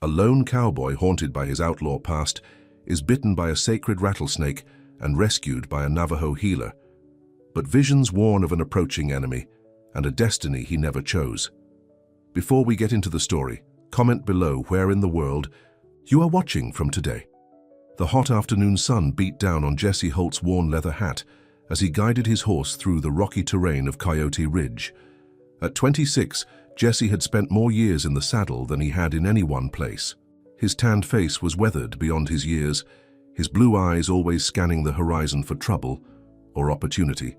A lone cowboy haunted by his outlaw past is bitten by a sacred rattlesnake and rescued by a Navajo healer. But visions warn of an approaching enemy and a destiny he never chose. Before we get into the story, comment below where in the world you are watching from today. The hot afternoon sun beat down on Jesse Holt's worn leather hat as he guided his horse through the rocky terrain of Coyote Ridge. At 26, Jesse had spent more years in the saddle than he had in any one place. His tanned face was weathered beyond his years, his blue eyes always scanning the horizon for trouble or opportunity.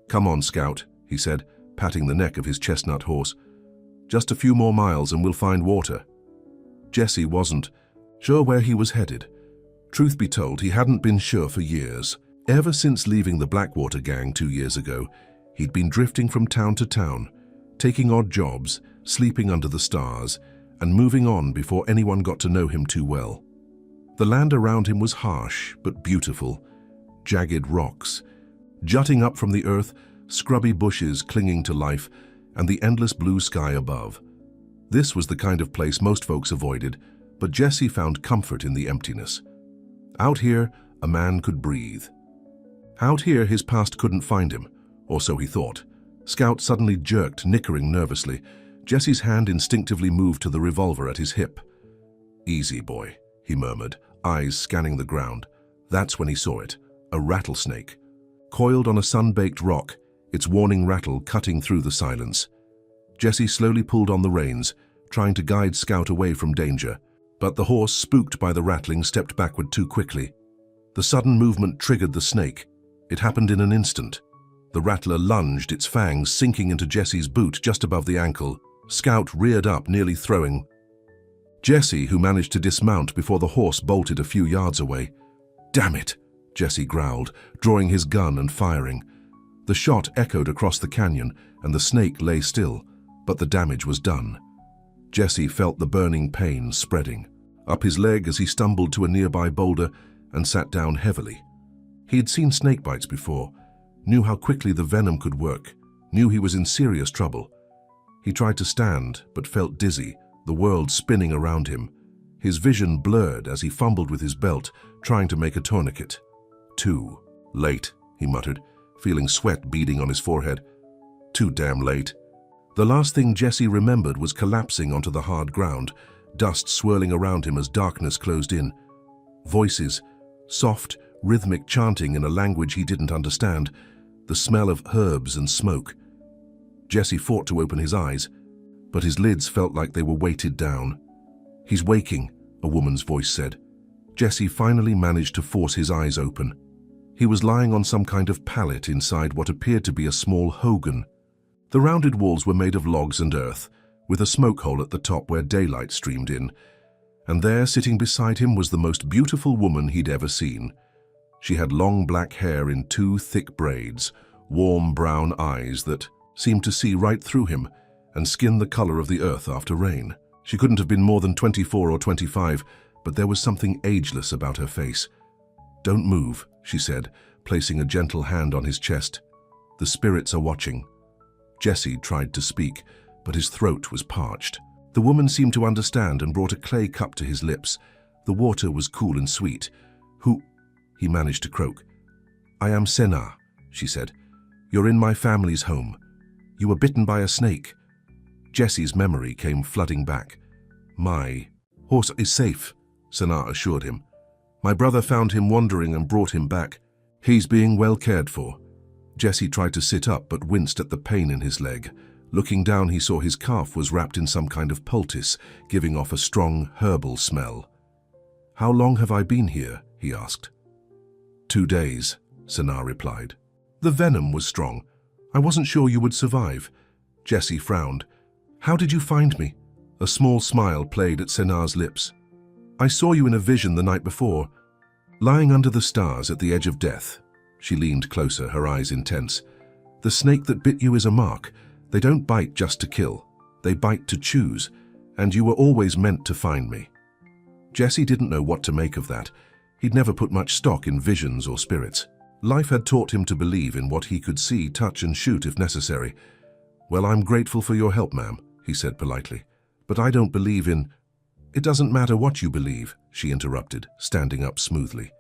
"Come on, Scout," he said, patting the neck of his chestnut horse. "Just a few more miles and we'll find water." Jesse wasn't sure where he was headed. Truth be told, he hadn't been sure for years. Ever since leaving the Blackwater gang 2 years ago, he'd been drifting from town to town, taking odd jobs, sleeping under the stars, and moving on before anyone got to know him too well. The land around him was harsh but beautiful. Jagged rocks, jutting up from the earth, scrubby bushes clinging to life, and the endless blue sky above. This was the kind of place most folks avoided, but Jesse found comfort in the emptiness. Out here, a man could breathe. Out here, his past couldn't find him, or so he thought. Scout suddenly jerked, nickering nervously. Jesse's hand instinctively moved to the revolver at his hip. "Easy, boy," he murmured, eyes scanning the ground. That's when he saw it, a rattlesnake. Coiled on a sun-baked rock, its warning rattle cutting through the silence. Jesse slowly pulled on the reins, trying to guide Scout away from danger, but the horse, spooked by the rattling, stepped backward too quickly. The sudden movement triggered the snake. It happened in an instant. The rattler lunged, its fangs sinking into Jesse's boot just above the ankle. Scout reared up, nearly throwing Jesse, who managed to dismount before the horse bolted a few yards away. "Damn it," Jesse growled, drawing his gun and firing. The shot echoed across the canyon, and the snake lay still, but the damage was done. Jesse felt the burning pain spreading up his leg as he stumbled to a nearby boulder and sat down heavily. He had seen snake bites before, knew how quickly the venom could work, knew he was in serious trouble. He tried to stand, but felt dizzy, the world spinning around him. His vision blurred as he fumbled with his belt, trying to make a tourniquet. "Too late," he muttered, feeling sweat beading on his forehead. "Too damn late." The last thing Jesse remembered was collapsing onto the hard ground, dust swirling around him as darkness closed in. Voices, soft, rhythmic chanting in a language he didn't understand, the smell of herbs and smoke. Jesse fought to open his eyes, but his lids felt like they were weighted down. "He's waking," a woman's voice said. Jesse finally managed to force his eyes open. He was lying on some kind of pallet inside what appeared to be a small hogan. The rounded walls were made of logs and earth, with a smoke hole at the top where daylight streamed in. And there, sitting beside him, was the most beautiful woman he'd ever seen. She had long black hair in 2 thick braids, warm brown eyes that seemed to see right through him, and skin the color of the earth after rain. She couldn't have been more than 24 or 25, but there was something ageless about her face. "Don't move," she said, placing a gentle hand on his chest. "The spirits are watching." Jesse tried to speak, but his throat was parched. The woman seemed to understand and brought a clay cup to his lips. The water was cool and sweet. "Who?" he managed to croak. "I am Sena," she said. "You're in my family's home. You were bitten by a snake." Jesse's memory came flooding back. "My horse is safe," Sena assured him. "My brother found him wandering and brought him back. He's being well cared for." Jesse tried to sit up but winced at the pain in his leg. Looking down, he saw his calf was wrapped in some kind of poultice, giving off a strong herbal smell. "How long have I been here?" he asked. 2 days, Sena replied. "The venom was strong. I wasn't sure you would survive." Jesse frowned. "How did you find me?" A small smile played at Sena's lips. "I saw you in a vision the night before, lying under the stars at the edge of death." She leaned closer, her eyes intense. "The snake that bit you is a mark. They don't bite just to kill. They bite to choose, and you were always meant to find me." Jesse didn't know what to make of that. He'd never put much stock in visions or spirits. Life had taught him to believe in what he could see, touch, and shoot if necessary. "Well, I'm grateful for your help, ma'am," he said politely. "But I don't believe in—" It doesn't matter what you believe, she interrupted, standing up smoothly.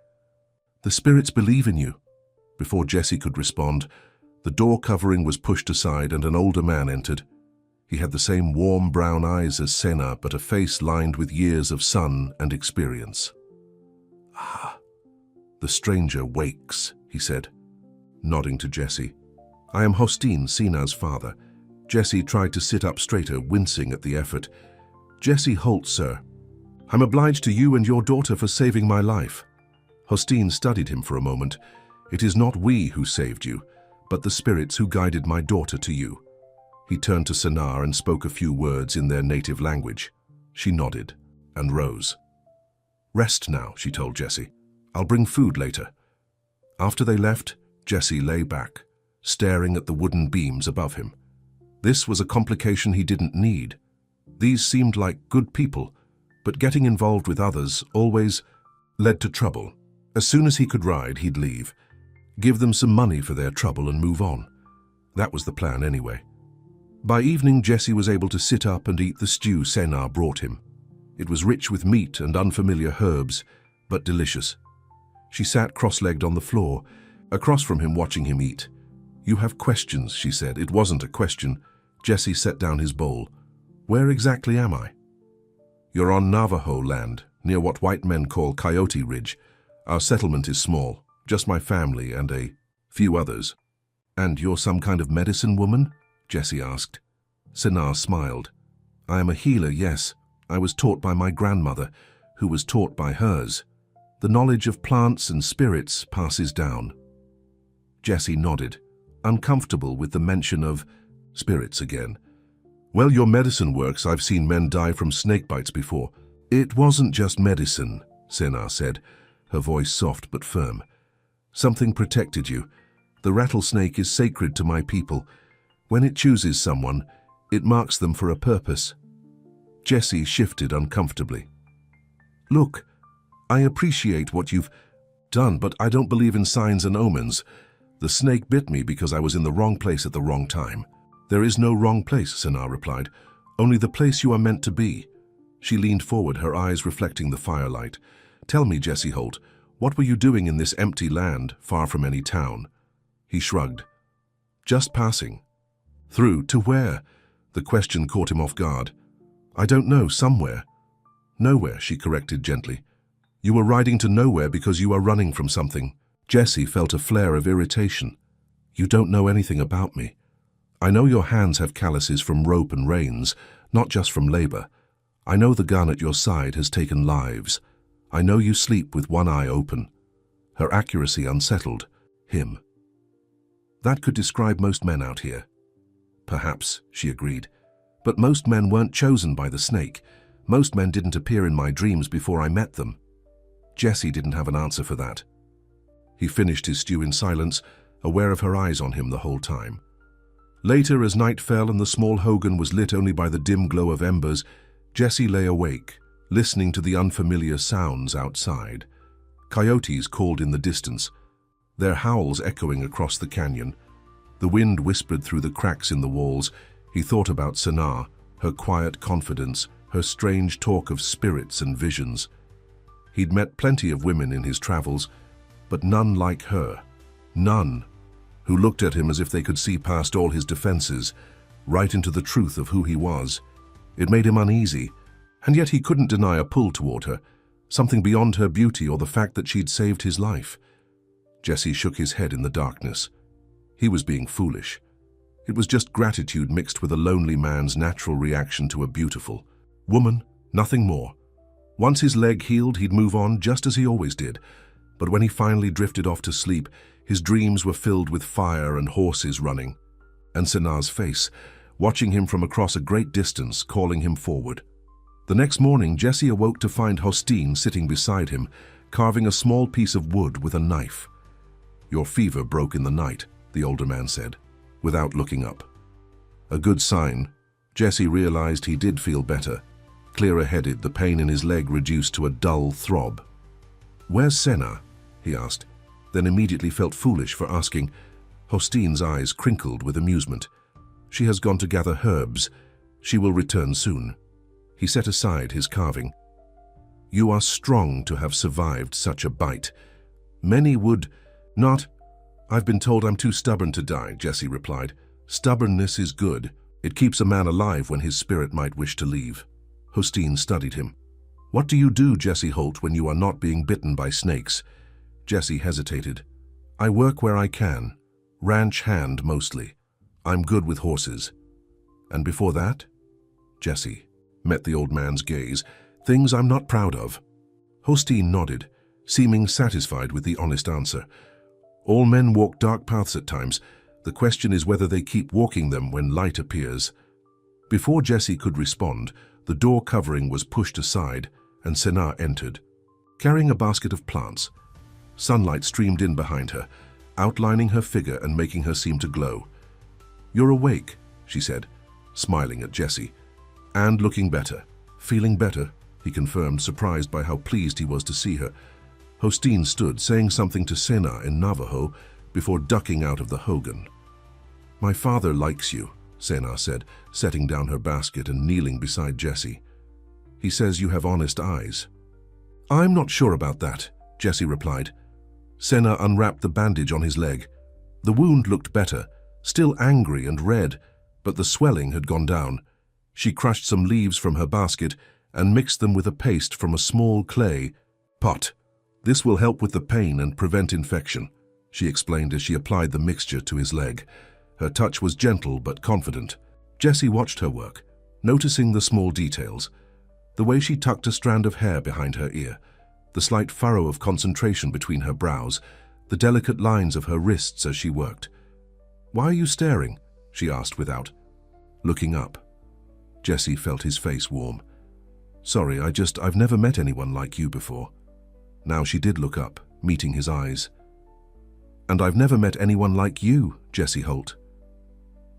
The spirits believe in you. Before Jessie could respond, the door covering was pushed aside and an older man entered. He had the same warm brown eyes as Senna, but a face lined with years of sun and experience. Ah, the stranger wakes, he said, nodding to Jessie. I am Hosteen, Senna's father. Jessie tried to sit up straighter, wincing at the effort. Jessie Holt, sir. I'm obliged to you and your daughter for saving my life. Hosteen studied him for a moment. It is not we who saved you, but the spirits who guided my daughter to you. He turned to Senna and spoke a few words in their native language. She nodded and rose. Rest now, she told Jessie. I'll bring food later. After they left, Jessie lay back, staring at the wooden beams above him. This was a complication he didn't need. These seemed like good people, but getting involved with others always led to trouble. As soon as he could ride, he'd leave, give them some money for their trouble and move on. That was the plan anyway. By evening, Jessie was able to sit up and eat the stew Senna brought him. It was rich with meat and unfamiliar herbs, but delicious. She sat cross-legged on the floor, across from him watching him eat. You have questions, she said. It wasn't a question. Jessie set down his bowl. Where exactly am I? You're on Navajo land, near what white men call Coyote Ridge. Our settlement is small, just my family and a few others. And you're some kind of medicine woman? Jessie asked. Senna smiled. I am a healer, yes. I was taught by my grandmother, who was taught by hers. The knowledge of plants and spirits passes down. Jessie nodded, uncomfortable with the mention of spirits again. Well, your medicine works. I've seen men die from snake bites before. It wasn't just medicine, Senna said, her voice soft but firm. Something protected you. The rattlesnake is sacred to my people. When it chooses someone, it marks them for a purpose. Jessie shifted uncomfortably. Look, I appreciate what you've done, but I don't believe in signs and omens. The snake bit me because I was in the wrong place at the wrong time. There is no wrong place, Senna replied. Only the place you are meant to be. She leaned forward, her eyes reflecting the firelight. Tell me, Jessie Holt, what were you doing in this empty land, far from any town? He shrugged. Just passing. Through to where? The question caught him off guard. I don't know, somewhere. Nowhere, she corrected gently. You were riding to nowhere because you are running from something. Jessie felt a flare of irritation. You don't know anything about me. I know your hands have calluses from rope and reins, not just from labor. I know the gun at your side has taken lives. I know you sleep with one eye open. Her accuracy unsettled him. That could describe most men out here. Perhaps, she agreed. But most men weren't chosen by the snake. Most men didn't appear in my dreams before I met them. Jessie didn't have an answer for that. He finished his stew in silence, aware of her eyes on him the whole time. Later, as night fell and the small hogan was lit only by the dim glow of embers, Jessie lay awake, listening to the unfamiliar sounds outside. Coyotes called in the distance, their howls echoing across the canyon. The wind whispered through the cracks in the walls. He thought about Senna, her quiet confidence, her strange talk of spirits and visions. He'd met plenty of women in his travels, but none like her. None who looked at him as if they could see past all his defenses, right into the truth of who he was. It made him uneasy, and yet he couldn't deny a pull toward her, something beyond her beauty or the fact that she'd saved his life. Jessie shook his head in the darkness. He was being foolish. It was just gratitude mixed with a lonely man's natural reaction to a beautiful woman, nothing more. Once his leg healed, he'd move on just as he always did. But when he finally drifted off to sleep, his dreams were filled with fire and horses running. And Senna's face, watching him from across a great distance, calling him forward. The next morning, Jessie awoke to find Hosteen sitting beside him, carving a small piece of wood with a knife. Your fever broke in the night, the older man said, without looking up. A good sign. Jessie realized he did feel better. Clearer-headed, the pain in his leg reduced to a dull throb. Where's Senna? He asked, then immediately felt foolish for asking. Hosteen's eyes crinkled with amusement. She has gone to gather herbs. She will return soon. He set aside his carving. You are strong to have survived such a bite. Many would not. I've been told I'm too stubborn to die, Jesse replied. Stubbornness is good. It keeps a man alive when his spirit might wish to leave. Hostine studied him. What do you do, Jesse Holt, when you are not being bitten by snakes? Jesse hesitated. I work where I can. Ranch hand, mostly. I'm good with horses. And before that? Jesse met the old man's gaze. Things I'm not proud of. Hostine nodded, seeming satisfied with the honest answer. All men walk dark paths at times. The question is whether they keep walking them when light appears. Before Jesse could respond, the door covering was pushed aside and Senna entered, carrying a basket of plants. Sunlight streamed in behind her, outlining her figure and making her seem to glow. You're awake, she said, smiling at Jesse, and looking better. Feeling better, he confirmed, surprised by how pleased he was to see her. Hostine stood, saying something to Senna in Navajo before ducking out of the hogan. My father likes you, Senna said, setting down her basket and kneeling beside Jesse. He says you have honest eyes. I'm not sure about that, Jesse replied. Senna unwrapped the bandage on his leg. The wound looked better, still angry and red, but the swelling had gone down. She crushed some leaves from her basket and mixed them with a paste from a small clay pot. This will help with the pain and prevent infection, she explained as she applied the mixture to his leg. Her touch was gentle but confident. Jesse watched her work, noticing the small details. The way she tucked a strand of hair behind her ear, the slight furrow of concentration between her brows, the delicate lines of her wrists as she worked. Why are you staring? She asked without looking up. Jesse felt his face warm. Sorry, I've never met anyone like you before. Now she did look up, meeting his eyes. And I've never met anyone like you, Jesse Holt.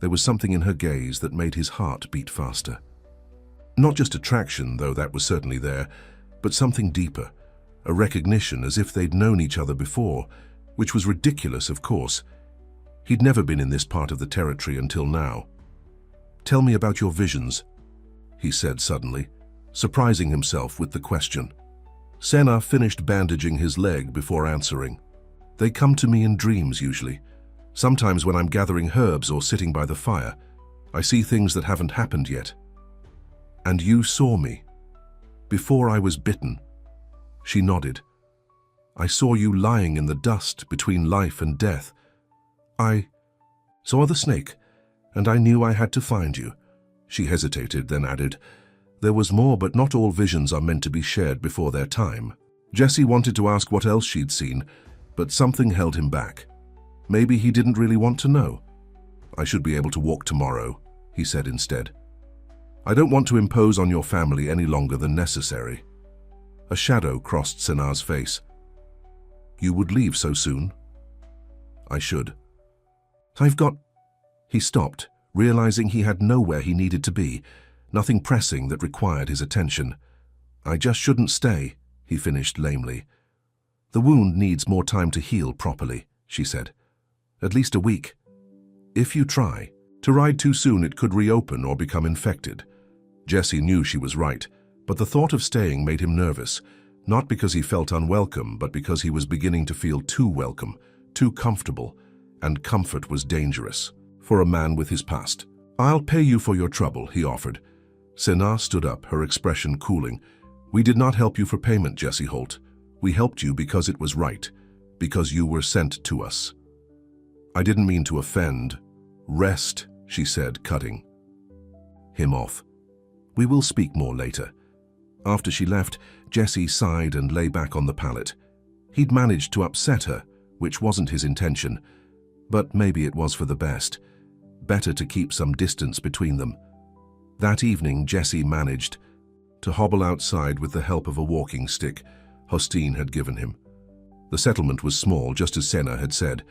There was something in her gaze that made his heart beat faster. Not just attraction, though that was certainly there, but something deeper, a recognition as if they'd known each other before, which was ridiculous, of course. He'd never been in this part of the territory until now. Tell me about your visions, he said suddenly, surprising himself with the question. Senna finished bandaging his leg before answering. They come to me in dreams usually. Sometimes when I'm gathering herbs or sitting by the fire, I see things that haven't happened yet. And you saw me. Before I was bitten. She nodded. I saw you lying in the dust between life and death. I saw the snake, and I knew I had to find you. She hesitated, then added, there was more, but not all visions are meant to be shared before their time. Jesse wanted to ask what else she'd seen, but something held him back. Maybe he didn't really want to know. I should be able to walk tomorrow, he said instead. I don't want to impose on your family any longer than necessary. A shadow crossed Senna's face. You would leave so soon? I should. I've got... He stopped, realizing he had nowhere he needed to be, nothing pressing that required his attention. I just shouldn't stay, he finished lamely. The wound needs more time to heal properly, she said. At least a week. If you try. To ride too soon, it could reopen or become infected. Jesse knew she was right, but the thought of staying made him nervous, not because he felt unwelcome, but because he was beginning to feel too welcome, too comfortable, and comfort was dangerous for a man with his past. I'll pay you for your trouble, he offered. Senna stood up, her expression cooling. We did not help you for payment, Jesse Holt. We helped you because it was right, because you were sent to us. I didn't mean to offend. Rest, she said, cutting him off. We will speak more later. After she left, Jesse sighed and lay back on the pallet. He'd managed to upset her, which wasn't his intention, but maybe it was for the best. Better to keep some distance between them. That evening, Jesse managed to hobble outside with the help of a walking stick Hostine had given him. The settlement was small, just as Senna had said,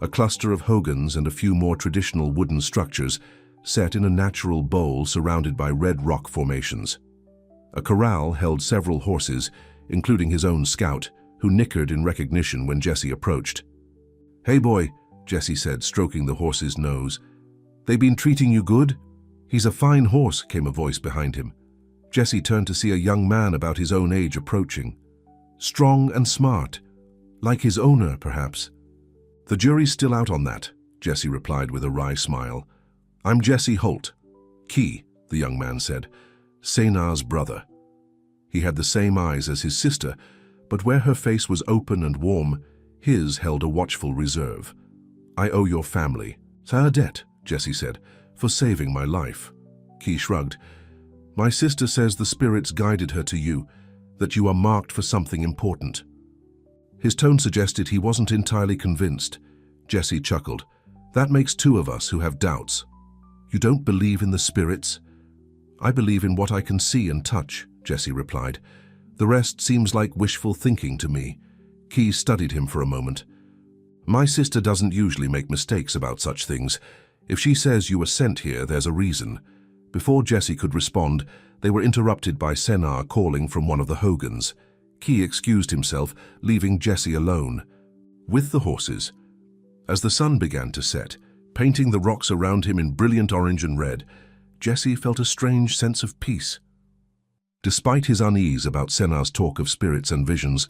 a cluster of hogans and a few more traditional wooden structures set in a natural bowl surrounded by red rock formations. A corral held several horses, including his own scout, who nickered in recognition when Jesse approached. Hey boy, Jesse said, stroking the horse's nose. They been treating you good? He's a fine horse, came a voice behind him. Jesse turned to see a young man about his own age approaching. Strong and smart, like his owner, perhaps. "The jury's still out on that," Jesse replied with a wry smile. "I'm Jesse Holt. Key," the young man said. "Senar's brother." He had the same eyes as his sister, but where her face was open and warm, his held a watchful reserve. "I owe your family a debt," Jesse said, "for saving my life." Key shrugged. "My sister says the spirits guided her to you, that you are marked for something important." His tone suggested he wasn't entirely convinced. Jesse chuckled. "That makes two of us who have doubts." "You don't believe in the spirits?" "I believe in what I can see and touch," Jesse replied. "The rest seems like wishful thinking to me." Key studied him for a moment. "My sister doesn't usually make mistakes about such things. If she says you were sent here, there's a reason." Before Jesse could respond, they were interrupted by Senar calling from one of the Hogans. Key excused himself, leaving Jesse alone with the horses. As the sun began to set, painting the rocks around him in brilliant orange and red, Jesse felt a strange sense of peace. Despite his unease about Senar's talk of spirits and visions,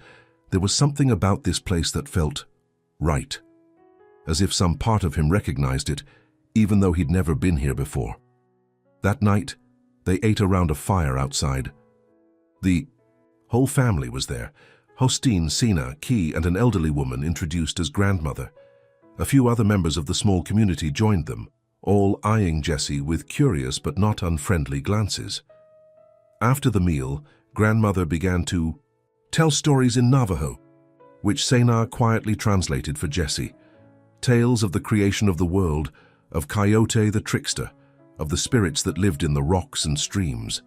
there was something about this place that felt right, as if some part of him recognized it, even though he'd never been here before. That night, they ate around a fire outside. The whole family was there: Hostine, Sina, Key, and an elderly woman introduced as grandmother. A few other members of the small community joined them, all eyeing Jesse with curious but not unfriendly glances. After the meal, grandmother began to tell stories in Navajo, which Senar quietly translated for Jesse. Tales of the creation of the world, of Coyote the trickster, of the spirits that lived in the rocks and streams.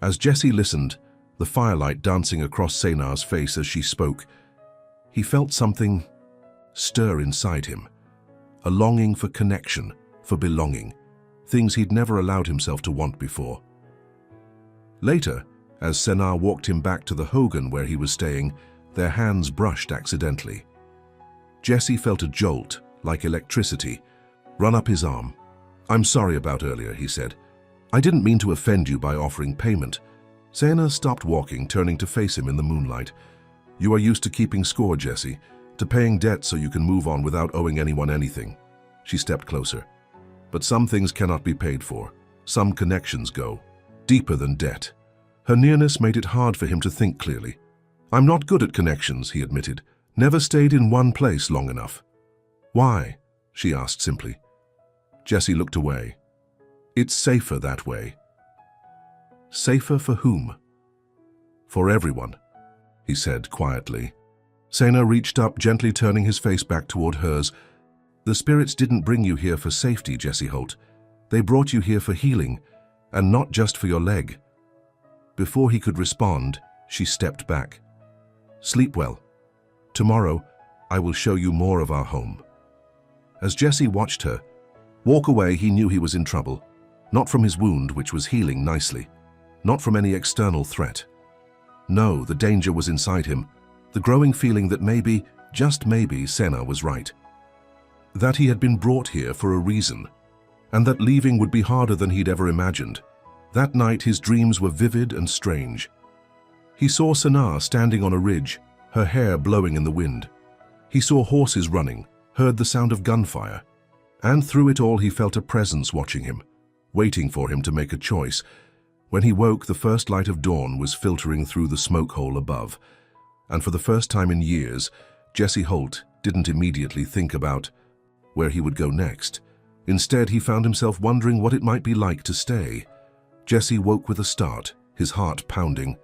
As Jesse listened, the firelight dancing across Senar's face as she spoke, he felt something stir inside him, a longing for connection, for belonging, things he'd never allowed himself to want before. Later, as Senar walked him back to the Hogan where he was staying, their hands brushed accidentally. Jesse felt a jolt, like electricity, run up his arm. "I'm sorry about earlier," he said. "I didn't mean to offend you by offering payment." Senar stopped walking, turning to face him in the moonlight. "You are used to keeping score, Jesse, to paying debt so you can move on without owing anyone anything." She stepped closer. "But some things cannot be paid for. Some connections go deeper than debt." Her nearness made it hard for him to think clearly. "I'm not good at connections," he admitted. "Never stayed in one place long enough." "Why?" she asked simply. Jesse looked away. "It's safer that way." "Safer for whom?" "For everyone," he said quietly. Senar reached up, gently turning his face back toward hers. "The spirits didn't bring you here for safety, Jesse Holt. They brought you here for healing, and not just for your leg." Before he could respond, she stepped back. "Sleep well. Tomorrow, I will show you more of our home." As Jesse watched her walk away, he knew he was in trouble. Not from his wound, which was healing nicely. Not from any external threat. No, the danger was inside him, the growing feeling that maybe, just maybe, Senar was right. That he had been brought here for a reason, and that leaving would be harder than he'd ever imagined. That night his dreams were vivid and strange. He saw Senar standing on a ridge, her hair blowing in the wind. He saw horses running, heard the sound of gunfire, and through it all he felt a presence watching him, waiting for him to make a choice. When he woke, the first light of dawn was filtering through the smoke hole above, and for the first time in years, Jesse Holt didn't immediately think about where he would go next. Instead, he found himself wondering what it might be like to stay. Jesse woke with a start, his heart pounding.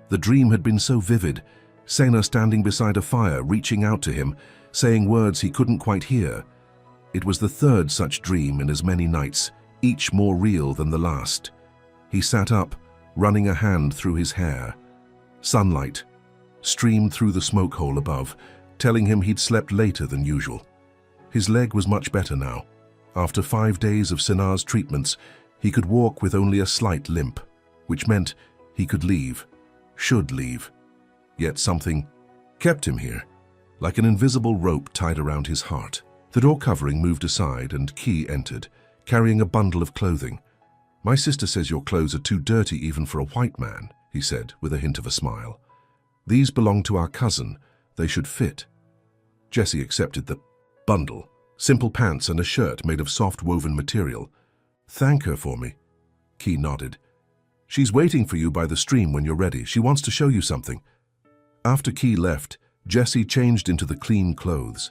The dream had been so vivid, Senar standing beside a fire, reaching out to him, saying words he couldn't quite hear. It was the third such dream in as many nights, each more real than the last. He sat up, running a hand through his hair. Sunlight streamed through the smoke hole above, telling him he'd slept later than usual. His leg was much better now. After 5 days of Senar's treatments, he could walk with only a slight limp, which meant he could leave, should leave. Yet something kept him here, like an invisible rope tied around his heart. The door covering moved aside and Key entered, carrying a bundle of clothing. My sister says your clothes are too dirty even for a white man, he said with a hint of a smile. These belong to our cousin. They should fit. Jessie accepted the bundle, simple pants and a shirt made of soft woven material. Thank her for me. Key nodded. She's waiting for you by the stream when you're ready. She wants to show you something. After Key left, Jessie changed into the clean clothes.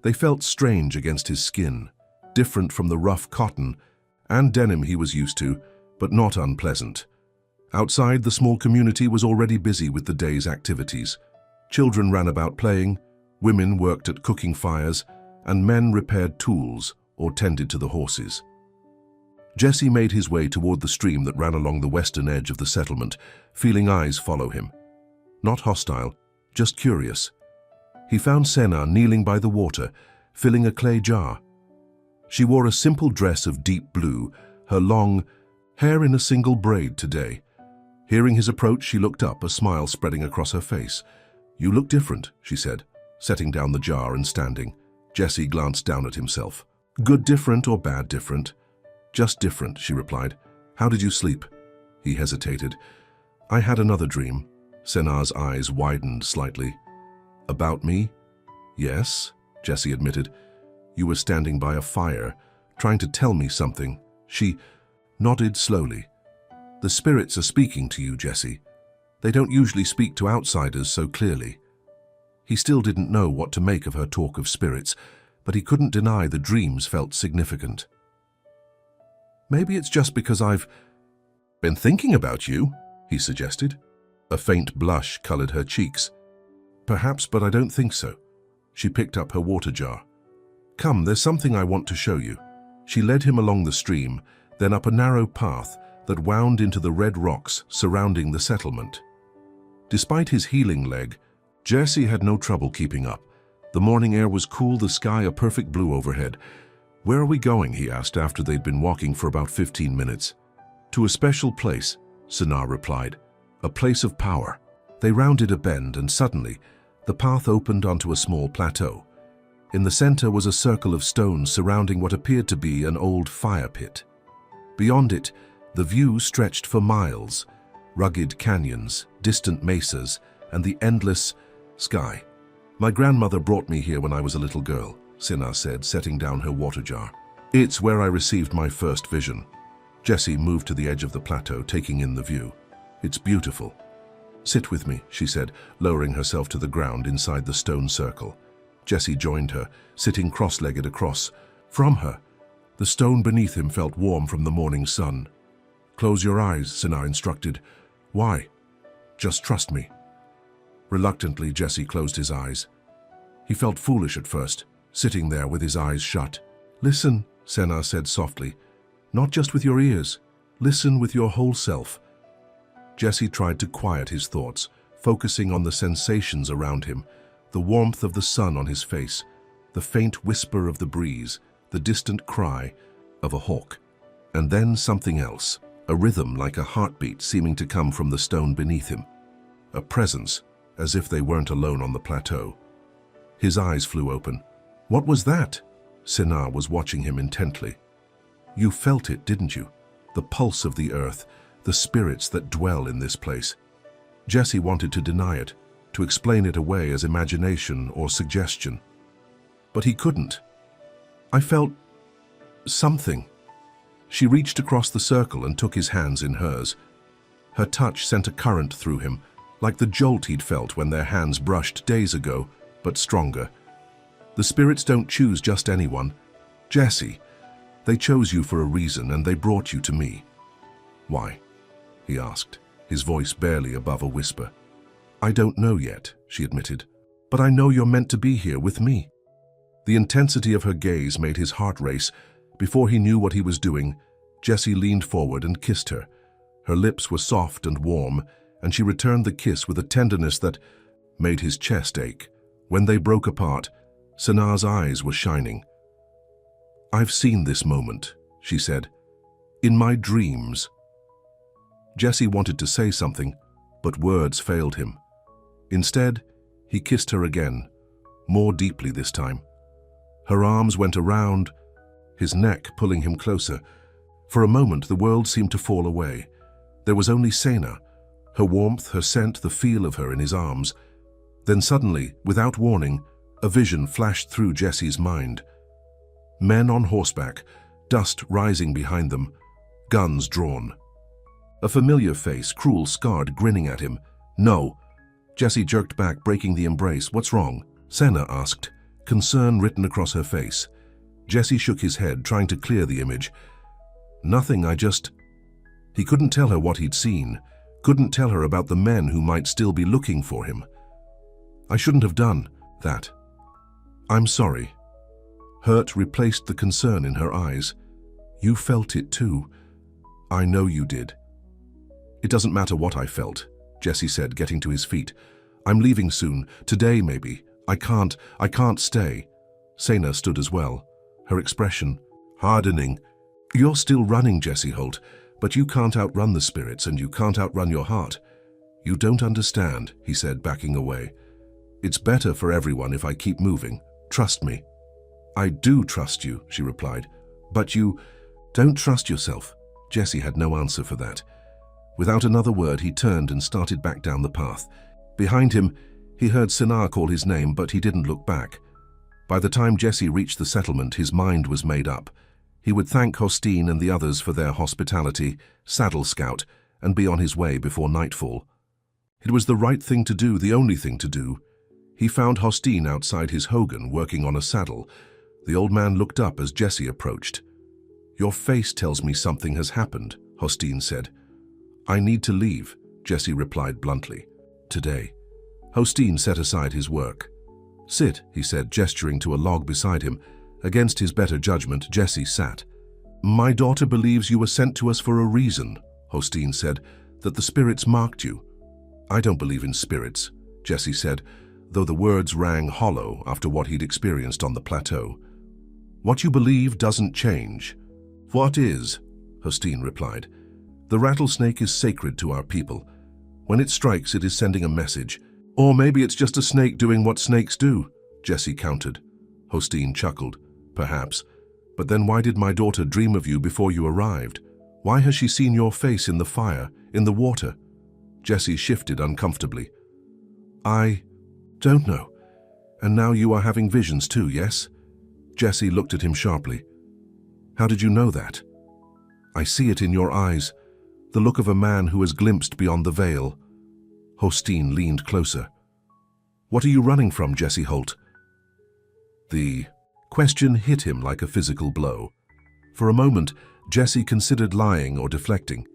They felt strange against his skin, different from the rough cotton and denim he was used to, but not unpleasant. Outside, the small community was already busy with the day's activities. Children ran about playing, women worked at cooking fires, and men repaired tools or tended to the horses. Jessie made his way toward the stream that ran along the western edge of the settlement, feeling eyes follow him. Not hostile, just curious. He found Senna kneeling by the water, filling a clay jar. She wore a simple dress of deep blue, her long hair in a single braid today. Hearing his approach, she looked up, a smile spreading across her face. You look different, she said, setting down the jar and standing. Jessie glanced down at himself. Good different or bad different? Just different, she replied. How did you sleep? He hesitated. I had another dream. Senna's eyes widened slightly. About me? Yes, Jessie admitted. You were standing by a fire, trying to tell me something. She nodded slowly. The spirits are speaking to you, Jessie. They don't usually speak to outsiders so clearly. He still didn't know what to make of her talk of spirits, but he couldn't deny the dreams felt significant. Maybe it's just because I've been thinking about you, he suggested. A faint blush colored her cheeks. Perhaps, but I don't think so. She picked up her water jar. Come, there's something I want to show you. She led him along the stream, then up a narrow path that wound into the red rocks surrounding the settlement. Despite his healing leg, Jessie had no trouble keeping up. The morning air was cool, the sky a perfect blue overhead. Where are we going? He asked after they'd been walking for about 15 minutes. To a special place, Senna replied. A place of power. They rounded a bend and suddenly, the path opened onto a small plateau. In the center was a circle of stones surrounding what appeared to be an old fire pit. Beyond it, the view stretched for miles. Rugged canyons, distant mesas, and the endless sky. My grandmother brought me here when I was a little girl, Senna said, setting down her water jar. It's where I received my first vision. Jessie moved to the edge of the plateau, taking in the view. It's beautiful. Sit with me, she said, lowering herself to the ground inside the stone circle. Jessie joined her, sitting cross-legged across. From her, the stone beneath him felt warm from the morning sun. Close your eyes, Senna instructed. Why? Just trust me. Reluctantly, Jessie closed his eyes. He felt foolish at first, sitting there with his eyes shut. Listen, Senna said softly. Not just with your ears. Listen with your whole self. Jessie tried to quiet his thoughts, focusing on the sensations around him, the warmth of the sun on his face, the faint whisper of the breeze, the distant cry of a hawk. And then something else, a rhythm like a heartbeat seeming to come from the stone beneath him. A presence, as if they weren't alone on the plateau. His eyes flew open. What was that? Senna was watching him intently. You felt it, didn't you? The pulse of the earth, the spirits that dwell in this place. Jessie wanted to deny it, to explain it away as imagination or suggestion. But he couldn't. I felt something. She reached across the circle and took his hands in hers. Her touch sent a current through him, like the jolt he'd felt when their hands brushed days ago, but stronger. The spirits don't choose just anyone. Jessie, they chose you for a reason and they brought you to me. Why? He asked, his voice barely above a whisper. I don't know yet, she admitted, but I know you're meant to be here with me. The intensity of her gaze made his heart race. Before he knew what he was doing, Jessie leaned forward and kissed her. Her lips were soft and warm, and she returned the kiss with a tenderness that made his chest ache. When they broke apart, Senna's eyes were shining. I've seen this moment, she said, in my dreams. Jessie wanted to say something, but words failed him. Instead, he kissed her again, more deeply this time. Her arms went around his neck, pulling him closer. For a moment, the world seemed to fall away. There was only Sena, her warmth, her scent, the feel of her in his arms. Then suddenly, without warning, a vision flashed through Jesse's mind. Men on horseback, dust rising behind them, guns drawn. A familiar face, cruel, scarred, grinning at him. "No." Jesse jerked back, breaking the embrace. "What's wrong?" Sena asked, concern written across her face. Jesse shook his head, trying to clear the image. "Nothing, I just..." He couldn't tell her what he'd seen, couldn't tell her about the men who might still be looking for him. "I shouldn't have done that. I'm sorry." Hurt replaced the concern in her eyes. "You felt it too. I know you did." "It doesn't matter what I felt," Jesse said, getting to his feet. "I'm leaving soon. Today, maybe. I can't stay." Sena stood as well, her expression hardening. "You're still running, Jesse Holt, but you can't outrun the spirits and you can't outrun your heart." "You don't understand," he said, backing away. "It's better for everyone if I keep moving. Trust me." "I do trust you," she replied. "But you don't trust yourself." Jesse had no answer for that. Without another word, he turned and started back down the path. Behind him, he heard Sena call his name, but he didn't look back. By the time Jesse reached the settlement, his mind was made up. He would thank Hostine and the others for their hospitality, saddle scout, and be on his way before nightfall. It was the right thing to do, the only thing to do. He found Hostine outside his hogan, working on a saddle. The old man looked up as Jesse approached. "Your face tells me something has happened," Hostine said. "I need to leave," Jesse replied bluntly. "Today." Hostine set aside his work. "Sit," he said, gesturing to a log beside him. Against his better judgment, Jesse sat. "My daughter believes you were sent to us for a reason," Hostine said, "that the spirits marked you." "I don't believe in spirits," Jesse said, though the words rang hollow after what he'd experienced on the plateau. "What you believe doesn't change." "What is?" Hostine replied. "The rattlesnake is sacred to our people. When it strikes, it is sending a message. Or maybe it's just a snake doing what snakes do," Jesse countered. Hostine chuckled. "Perhaps. But then why did my daughter dream of you before you arrived? Why has she seen your face in the fire, in the water?" Jesse shifted uncomfortably. "I don't know. And now you are having visions too, yes?" Jesse looked at him sharply. "How did you know that?" "I see it in your eyes, the look of a man who has glimpsed beyond the veil." Hostine leaned closer. "What are you running from, Jesse Holt?" The question hit him like a physical blow. For a moment, Jesse considered lying or deflecting,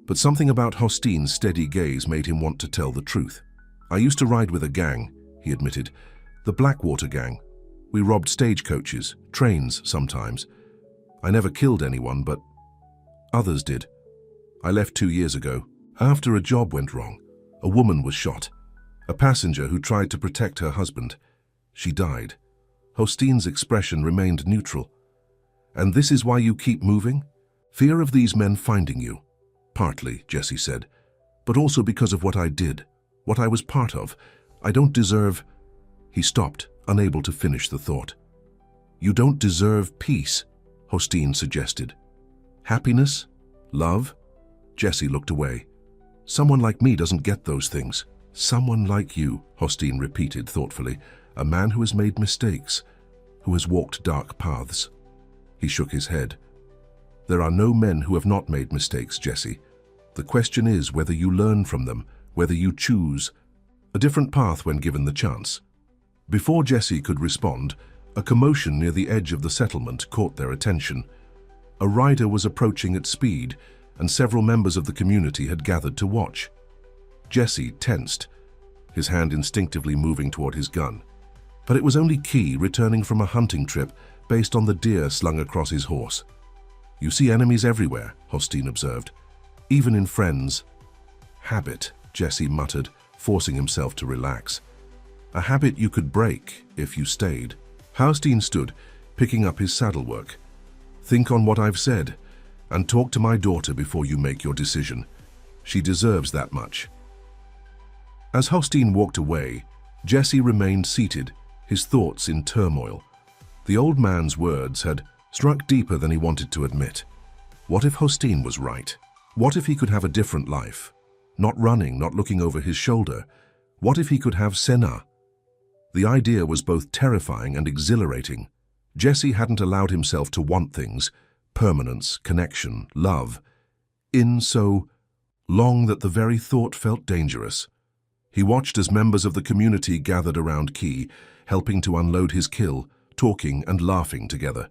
but something about Hostine's steady gaze made him want to tell the truth. "I used to ride with a gang," he admitted. "The Blackwater gang. We robbed stagecoaches, trains sometimes. I never killed anyone, but others did. I left 2 years ago. After a job went wrong, a woman was shot. A passenger who tried to protect her husband. She died." Hostine's expression remained neutral. "And this is why you keep moving? Fear of these men finding you?" "Partly," Jesse said. "But also because of what I did, what I was part of. I don't deserve..." He stopped, unable to finish the thought. "You don't deserve peace," Hostine suggested. "Happiness? Love?" Jesse looked away. "Someone like me doesn't get those things." "Someone like you," Hostine repeated thoughtfully. "A man who has made mistakes, who has walked dark paths." He shook his head. "There are no men who have not made mistakes, Jesse. The question is whether you learn from them, whether you choose a different path when given the chance." Before Jesse could respond, a commotion near the edge of the settlement caught their attention. A rider was approaching at speed, and several members of the community had gathered to watch. Jesse tensed, his hand instinctively moving toward his gun. But it was only Key returning from a hunting trip based on the deer slung across his horse. "You see enemies everywhere," Hostine observed. "Even in friends." "Habit," Jesse muttered, forcing himself to relax. "A habit you could break if you stayed." Hostine stood, picking up his saddle work. "Think on what I've said, and talk to my daughter before you make your decision. She deserves that much." As Hostine walked away, Jesse remained seated, his thoughts in turmoil. The old man's words had struck deeper than he wanted to admit. What if Hosteen was right? What if he could have a different life? Not running, not looking over his shoulder. What if he could have Senna? The idea was both terrifying and exhilarating. Jesse hadn't allowed himself to want things, permanence, connection, love, in so long that the very thought felt dangerous. He watched as members of the community gathered around Key, helping to unload his kill, talking and laughing together.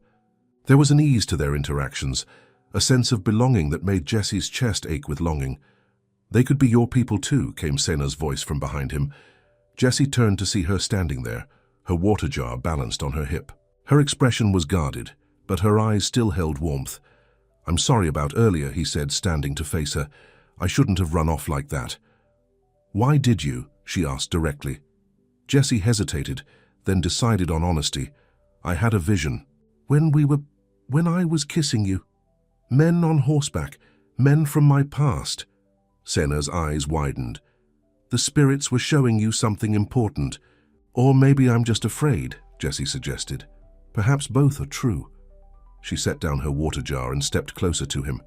There was an ease to their interactions, a sense of belonging that made Jesse's chest ache with longing. "They could be your people too," came Senna's voice from behind him. Jesse turned to see her standing there, her water jar balanced on her hip. Her expression was guarded, but her eyes still held warmth. "I'm sorry about earlier," he said, standing to face her. "I shouldn't have run off like that." "Why did you?" she asked directly. Jesse hesitated, then decided on honesty. "I had a vision. When I was kissing you. Men on horseback, men from my past." Senna's eyes widened. "The spirits were showing you something important. Or maybe I'm just afraid," Jesse suggested. "Perhaps both are true." She set down her water jar and stepped closer to him.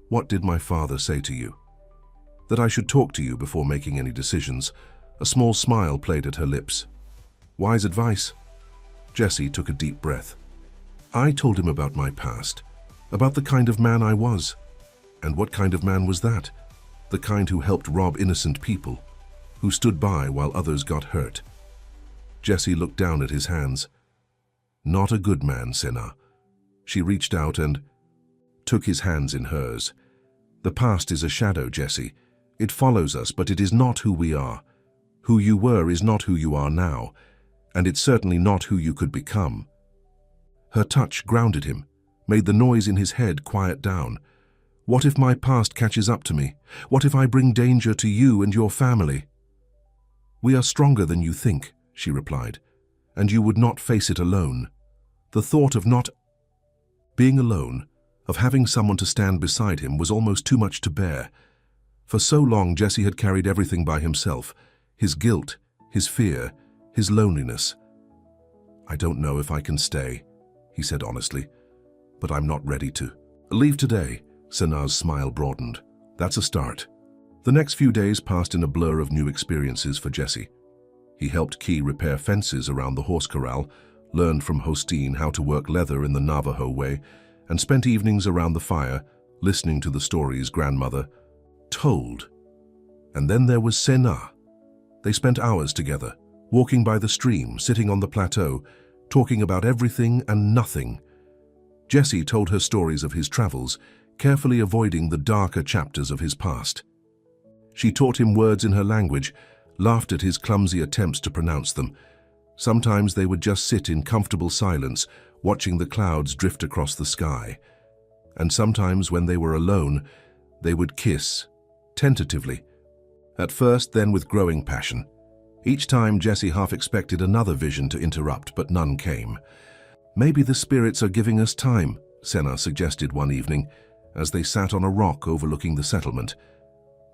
"What did my father say to you?" "That I should talk to you before making any decisions." A small smile played at her lips. "Wise advice." Jesse took a deep breath. "I told him about my past, about the kind of man I was." "And what kind of man was that?" "The kind who helped rob innocent people, who stood by while others got hurt." Jesse looked down at his hands. "Not a good man, Senna." She reached out and took his hands in hers. "The past is a shadow, Jesse. It follows us, but it is not who we are. Who you were is not who you are now, and it's certainly not who you could become." Her touch grounded him, made the noise in his head quiet down. "What if my past catches up to me? What if I bring danger to you and your family?" "We are stronger than you think," she replied, "and you would not face it alone." The thought of not being alone, of having someone to stand beside him, was almost too much to bear. For so long Jesse had carried everything by himself, his guilt, his fear, his loneliness. "I don't know if I can stay," he said honestly, "but I'm not ready to." "Leave today." Senna's smile broadened. "That's a start." The next few days passed in a blur of new experiences for Jesse. He helped Key repair fences around the horse corral, learned from Hosteen how to work leather in the Navajo way, and spent evenings around the fire, listening to the stories grandmother told. And then there was Senna. They spent hours together, walking by the stream, sitting on the plateau, talking about everything and nothing. Jesse told her stories of his travels, carefully avoiding the darker chapters of his past. She taught him words in her language, laughed at his clumsy attempts to pronounce them. Sometimes they would just sit in comfortable silence, watching the clouds drift across the sky. And sometimes, when they were alone, they would kiss, tentatively. At first, then with growing passion. Each time Jesse half expected another vision to interrupt, but none came. "Maybe the spirits are giving us time," Senna suggested one evening, as they sat on a rock overlooking the settlement.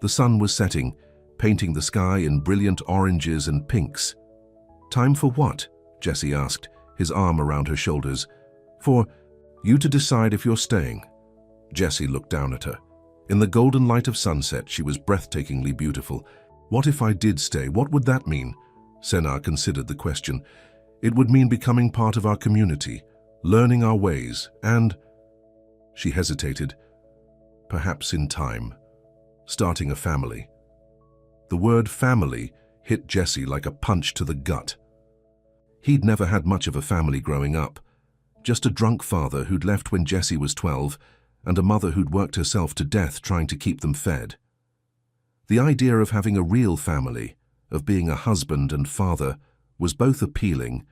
The sun was setting, painting the sky in brilliant oranges and pinks. "Time for what?" Jesse asked, his arm around her shoulders. "For you to decide if you're staying." Jesse looked down at her. In the golden light of sunset, she was breathtakingly beautiful. "What if I did stay? What would that mean?" Senna considered the question. "It would mean becoming part of our community, learning our ways, and—" She hesitated. "Perhaps in time, starting a family." The word family hit Jesse like a punch to the gut. He'd never had much of a family growing up. Just a drunk father who'd left when Jesse was 12, and a mother who'd worked herself to death trying to keep them fed. The idea of having a real family, of being a husband and father, was both appealing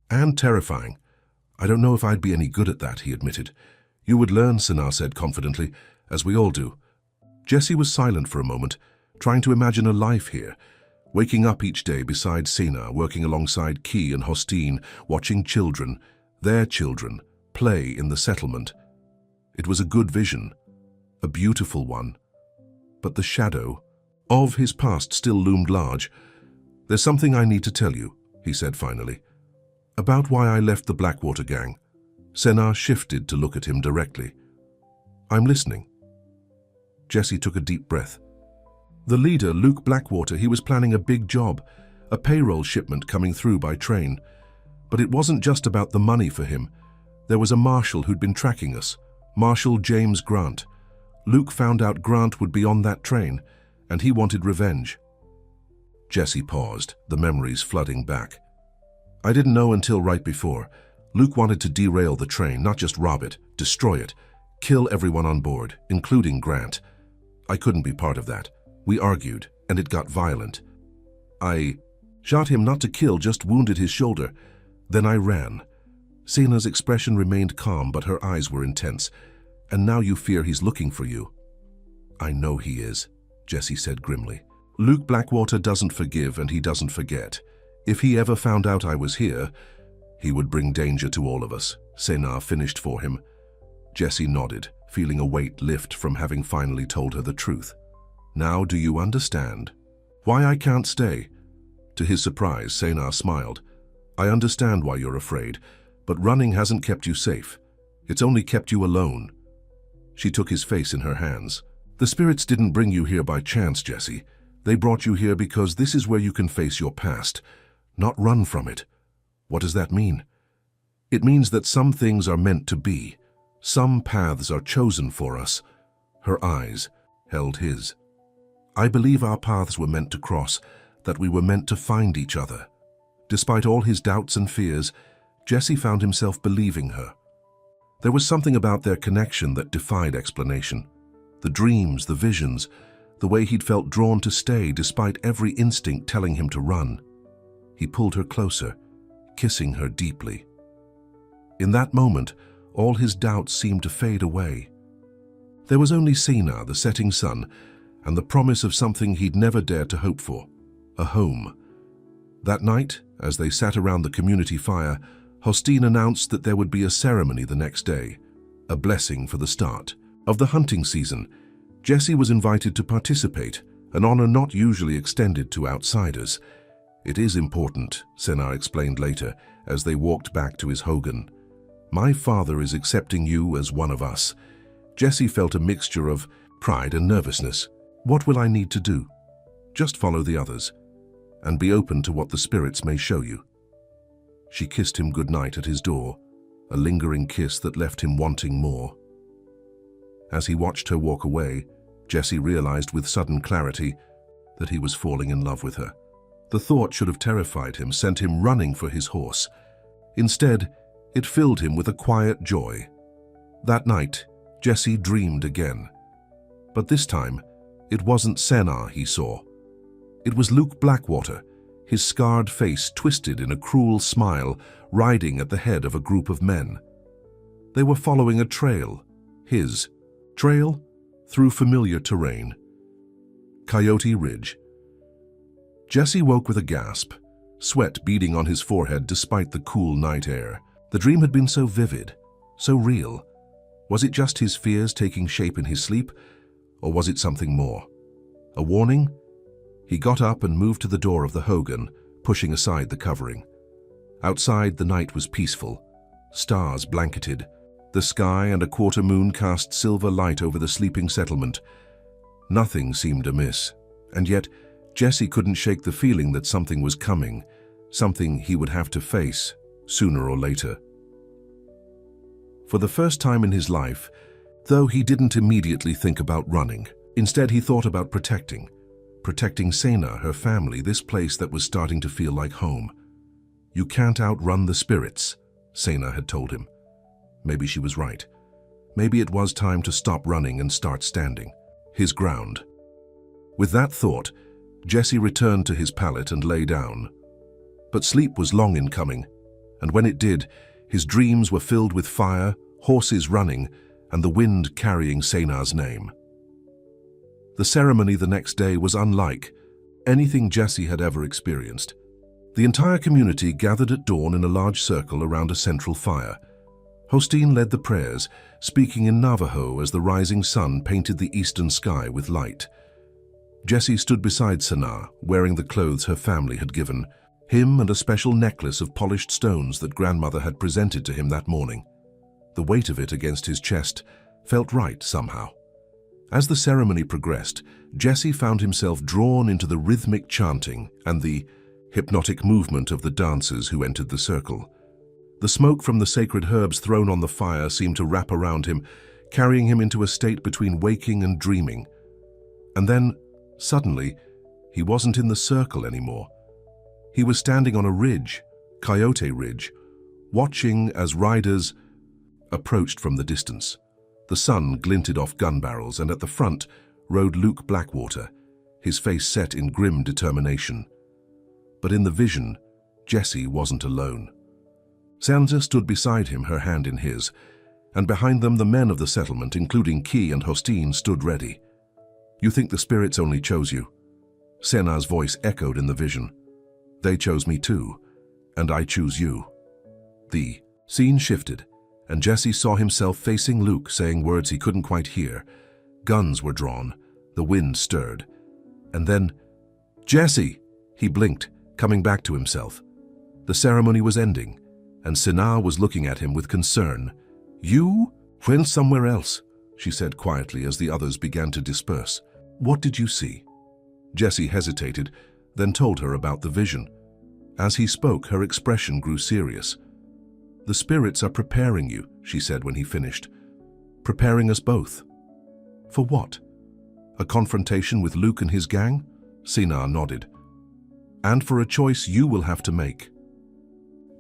and terrifying. "I don't know if I'd be any good at that," he admitted. "You would learn," Senna said confidently, "as we all do." Jesse was silent for a moment, trying to imagine a life here, waking up each day beside Senna, working alongside Key and Hosteen, watching children, their children, play in the settlement. It was a good vision, a beautiful one. But the shadow of his past still loomed large. "There's something I need to tell you," he said finally. "About why I left the Blackwater gang." Senna shifted to look at him directly. I'm listening. Jesse took a deep breath. The leader, Luke Blackwater, he was planning a big job, a payroll shipment coming through by train. But it wasn't just about the money for him. There was a marshal who'd been tracking us, Marshal James Grant. Luke found out Grant would be on that train, and he wanted revenge. Jesse paused, the memories flooding back. I didn't know until right before. Luke wanted to derail the train, not just rob it, destroy it, kill everyone on board, including Grant. I couldn't be part of that. We argued, and it got violent. I shot him not to kill, just wounded his shoulder. Then I ran. Sena's expression remained calm, but her eyes were intense. And now you fear he's looking for you. I know he is, Jesse said grimly. Luke Blackwater doesn't forgive and he doesn't forget. If he ever found out I was here, he would bring danger to all of us. Sena finished for him. Jesse nodded, feeling a weight lift from having finally told her the truth. Now do you understand why I can't stay? To his surprise, Sena smiled. I understand why you're afraid, but running hasn't kept you safe. It's only kept you alone. She took his face in her hands. The spirits didn't bring you here by chance, Jesse. They brought you here because this is where you can face your past, not run from it. What does that mean? It means that some things are meant to be. Some paths are chosen for us. Her eyes held his. I believe our paths were meant to cross, that we were meant to find each other. Despite all his doubts and fears, Jesse found himself believing her. There was something about their connection that defied explanation. The dreams, the visions, the way he'd felt drawn to stay despite every instinct telling him to run. He pulled her closer, kissing her deeply. In that moment, all his doubts seemed to fade away. There was only Sena, the setting sun, and the promise of something he'd never dared to hope for, a home. That night, as they sat around the community fire, Hostine announced that there would be a ceremony the next day, a blessing for the start of the hunting season. Jesse was invited to participate, an honor not usually extended to outsiders. It is important, Sena explained later, as they walked back to his hogan. My father is accepting you as one of us. Jesse felt a mixture of pride and nervousness. What will I need to do? Just follow the others, and be open to what the spirits may show you. She kissed him goodnight at his door, a lingering kiss that left him wanting more. As he watched her walk away, Jesse realized with sudden clarity that he was falling in love with her. The thought should have terrified him, sent him running for his horse. Instead, it filled him with a quiet joy. That night, Jesse dreamed again. But this time, it wasn't Sena he saw. It was Luke Blackwater, his scarred face twisted in a cruel smile, riding at the head of a group of men. They were following a trail, his trail, through familiar terrain. Coyote Ridge. Jesse woke with a gasp, sweat beading on his forehead despite the cool night air. The dream had been so vivid, so real. Was it just his fears taking shape in his sleep, or was it something more? A warning? He got up and moved to the door of the hogan, pushing aside the covering. Outside, the night was peaceful. Stars blanketed. The sky and a quarter moon cast silver light over the sleeping settlement. Nothing seemed amiss, and yet Jesse couldn't shake the feeling that something was coming, something he would have to face, sooner or later. For the first time in his life, though, he didn't immediately think about running. Instead, he thought about protecting Sena, her family, this place that was starting to feel like home. You can't outrun the spirits, Sena had told him. Maybe she was right. Maybe it was time to stop running and start standing his ground. With that thought, Jesse returned to his pallet and lay down. But sleep was long in coming, and when it did, his dreams were filled with fire, horses running, and the wind carrying Sena's name. The ceremony the next day was unlike anything Jesse had ever experienced. The entire community gathered at dawn in a large circle around a central fire. Hostine led the prayers, speaking in Navajo as the rising sun painted the eastern sky with light. Jesse stood beside Sena, wearing the clothes her family had given him and a special necklace of polished stones that grandmother had presented to him that morning. The weight of it against his chest felt right somehow. As the ceremony progressed, Jesse found himself drawn into the rhythmic chanting and the hypnotic movement of the dancers who entered the circle. The smoke from the sacred herbs thrown on the fire seemed to wrap around him, carrying him into a state between waking and dreaming. And then, suddenly, he wasn't in the circle anymore. He was standing on a ridge, Coyote Ridge, watching as riders approached from the distance. The sun glinted off gun barrels, and at the front rode Luke Blackwater, his face set in grim determination. But in the vision, Jesse wasn't alone. Sansa stood beside him, her hand in his, and behind them the men of the settlement, including Key and Hostine, stood ready. "You think the spirits only chose you?" Senna's voice echoed in the vision. "They chose me too, and I choose you." The scene shifted, and Jesse saw himself facing Luke, saying words he couldn't quite hear. Guns were drawn, the wind stirred. And then, "Jesse!" He blinked, coming back to himself. The ceremony was ending, and Senna was looking at him with concern. "You went somewhere else," she said quietly as the others began to disperse. "What did you see?" Jesse hesitated, then told her about the vision. As he spoke, her expression grew serious. "The spirits are preparing you," she said when he finished. "Preparing us both." "For what? A confrontation with Luke and his gang?" Senna nodded. "And for a choice you will have to make."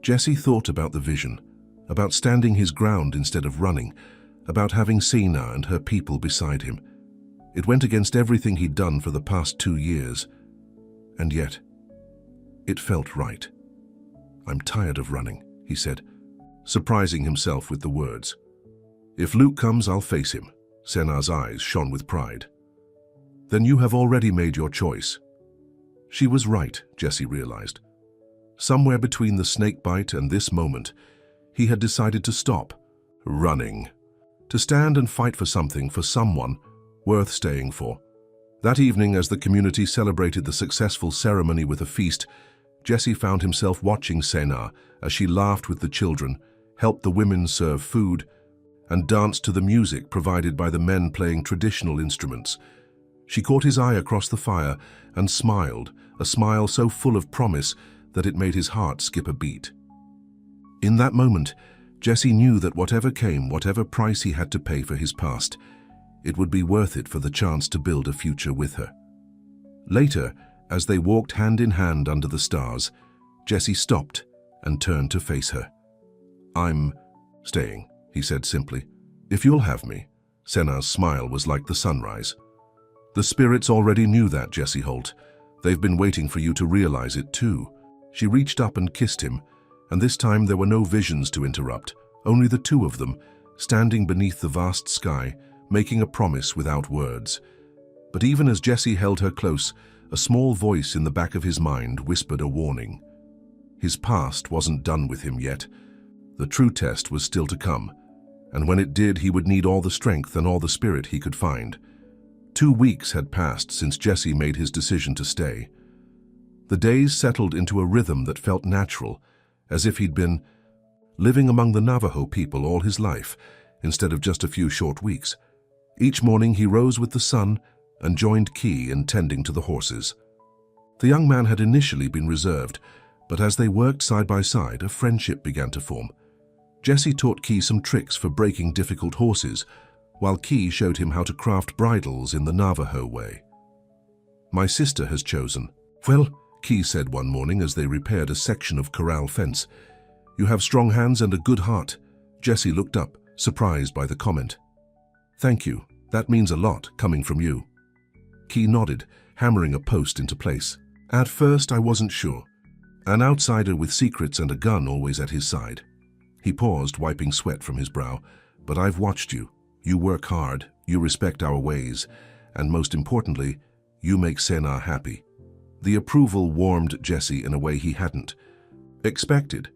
Jesse thought about the vision, about standing his ground instead of running, about having Senna and her people beside him. It went against everything he'd done for the past 2 years. And yet, it felt right. "I'm tired of running," he said, surprising himself with the words. "If Luke comes, I'll face him." Senna's eyes shone with pride. "Then you have already made your choice." She was right, Jesse realized. Somewhere between the snake bite and this moment, he had decided to stop running, to stand and fight for something, for someone worth staying for. That evening, as the community celebrated the successful ceremony with a feast, Jesse found himself watching Senna as she laughed with the children, helped the women serve food, and danced to the music provided by the men playing traditional instruments. She caught his eye across the fire and smiled, a smile so full of promise that it made his heart skip a beat. In that moment, Jesse knew that whatever came, whatever price he had to pay for his past, it would be worth it for the chance to build a future with her. Later, as they walked hand in hand under the stars, Jesse stopped and turned to face her. "I'm staying," he said simply. "If you'll have me." Senna's smile was like the sunrise. "The spirits already knew that, Jesse Holt. They've been waiting for you to realize it too." She reached up and kissed him, and this time there were no visions to interrupt, only the two of them, standing beneath the vast sky, making a promise without words. But even as Jesse held her close, a small voice in the back of his mind whispered a warning. His past wasn't done with him yet. The true test was still to come, and when it did, he would need all the strength and all the spirit he could find. 2 weeks had passed since Jesse made his decision to stay. The days settled into a rhythm that felt natural, as if he'd been living among the Navajo people all his life, instead of just a few short weeks. Each morning he rose with the sun and joined Key in tending to the horses. The young man had initially been reserved, but as they worked side by side, a friendship began to form. Jesse taught Key some tricks for breaking difficult horses, while Key showed him how to craft bridles in the Navajo way. "My sister has chosen." "Well," Key said one morning as they repaired a section of corral fence, "you have strong hands and a good heart." Jesse looked up, surprised by the comment. "Thank you. That means a lot, coming from you." Key nodded, hammering a post into place. "At first, I wasn't sure. An outsider with secrets and a gun always at his side." He paused, wiping sweat from his brow. "But I've watched you. You work hard, you respect our ways, and most importantly, you make Senna happy." The approval warmed Jesse in a way he hadn't expected.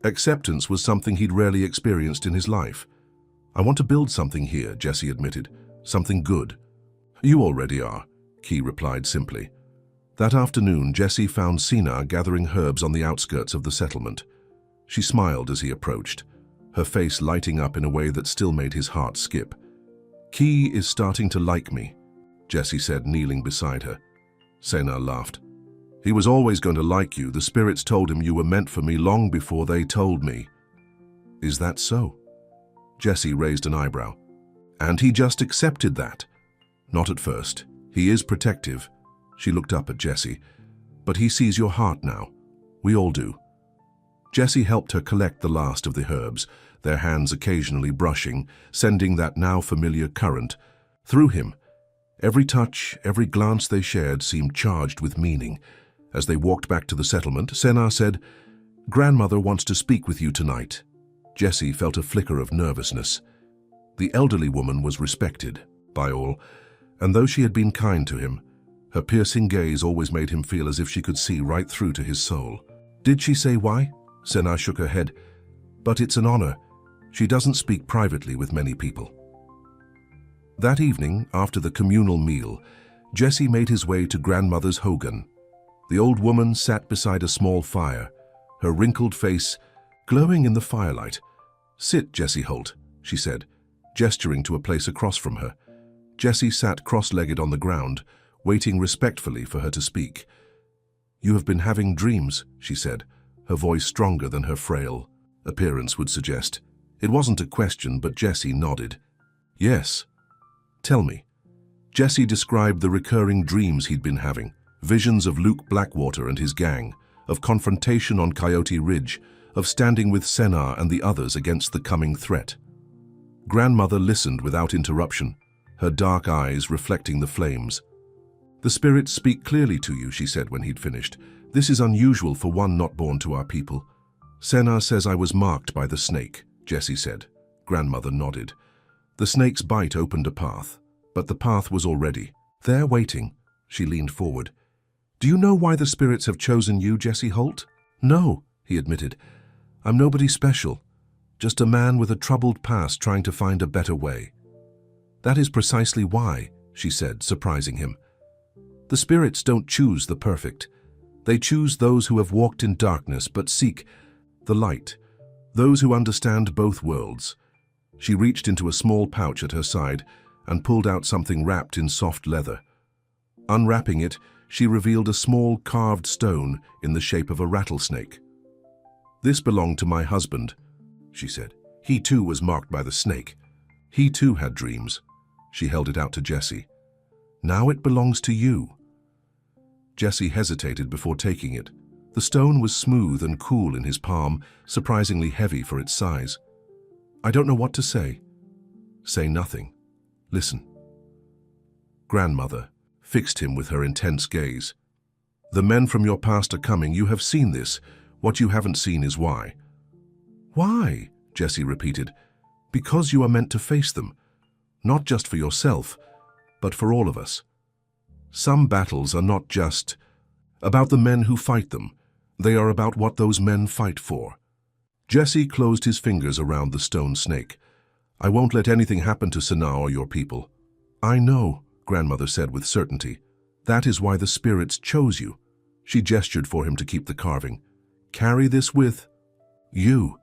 Acceptance was something he'd rarely experienced in his life. "I want to build something here," Jesse admitted. "Something good." "You already are," Key replied simply. That afternoon, Jesse found Senna gathering herbs on the outskirts of the settlement. She smiled as he approached, her face lighting up in a way that still made his heart skip. Key is starting to like me, Jessie said, kneeling beside her. Sena laughed. He was always going to like you. The spirits told him you were meant for me long before they told me. Is that so? Jessie raised an eyebrow. And he just accepted that? Not at first. He is protective. She looked up at Jessie. But he sees your heart now. We all do. Jessie helped her collect the last of the herbs, their hands occasionally brushing, sending that now familiar current through him. Every touch, every glance they shared seemed charged with meaning. As they walked back to the settlement, Sena said, "Grandmother wants to speak with you tonight." Jessie felt a flicker of nervousness. The elderly woman was respected by all, and though she had been kind to him, her piercing gaze always made him feel as if she could see right through to his soul. Did she say why? Sena shook her head. But it's an honor. She doesn't speak privately with many people. That evening, after the communal meal, Jessie made his way to grandmother's hogan. The old woman sat beside a small fire, her wrinkled face glowing in the firelight. "Sit, Jessie Holt," she said, gesturing to a place across from her. Jessie sat cross-legged on the ground, waiting respectfully for her to speak. "You have been having dreams," she said, her voice stronger than her frail appearance would suggest. It wasn't a question, but Jessie nodded. "Yes. Tell me." Jessie described the recurring dreams he'd been having, visions of Luke Blackwater and his gang, of confrontation on Coyote Ridge, of standing with Sena and the others against the coming threat. Grandmother listened without interruption, her dark eyes reflecting the flames. "The spirits speak clearly to you," she said when he'd finished. "This is unusual for one not born to our people." "Sena says I was marked by the snake," Jessie said. Grandmother nodded. "The snake's bite opened a path, but the path was already there waiting." She leaned forward. "Do you know why the spirits have chosen you, Jessie Holt?" "No," he admitted. "I'm nobody special, just a man with a troubled past trying to find a better way." "That is precisely why," she said, surprising him. "The spirits don't choose the perfect. They choose those who have walked in darkness but seek the light, those who understand both worlds." She reached into a small pouch at her side and pulled out something wrapped in soft leather. Unwrapping it, she revealed a small carved stone in the shape of a rattlesnake. "This belonged to my husband," she said. "He too was marked by the snake. He too had dreams." She held it out to Jessie. "Now it belongs to you." Jessie hesitated before taking it. The stone was smooth and cool in his palm, surprisingly heavy for its size. "I don't know what to say." "Say nothing. Listen." Grandmother fixed him with her intense gaze. "The men from your past are coming. You have seen this. What you haven't seen is why." "Why?" Jessie repeated. "Because you are meant to face them. Not just for yourself, but for all of us. Some battles are not just about the men who fight them. They are about what those men fight for." Jessie closed his fingers around the stone snake. "I won't let anything happen to Sena or your people." "I know," Grandmother said with certainty. "That is why the spirits chose you." She gestured for him to keep the carving. "Carry this with you.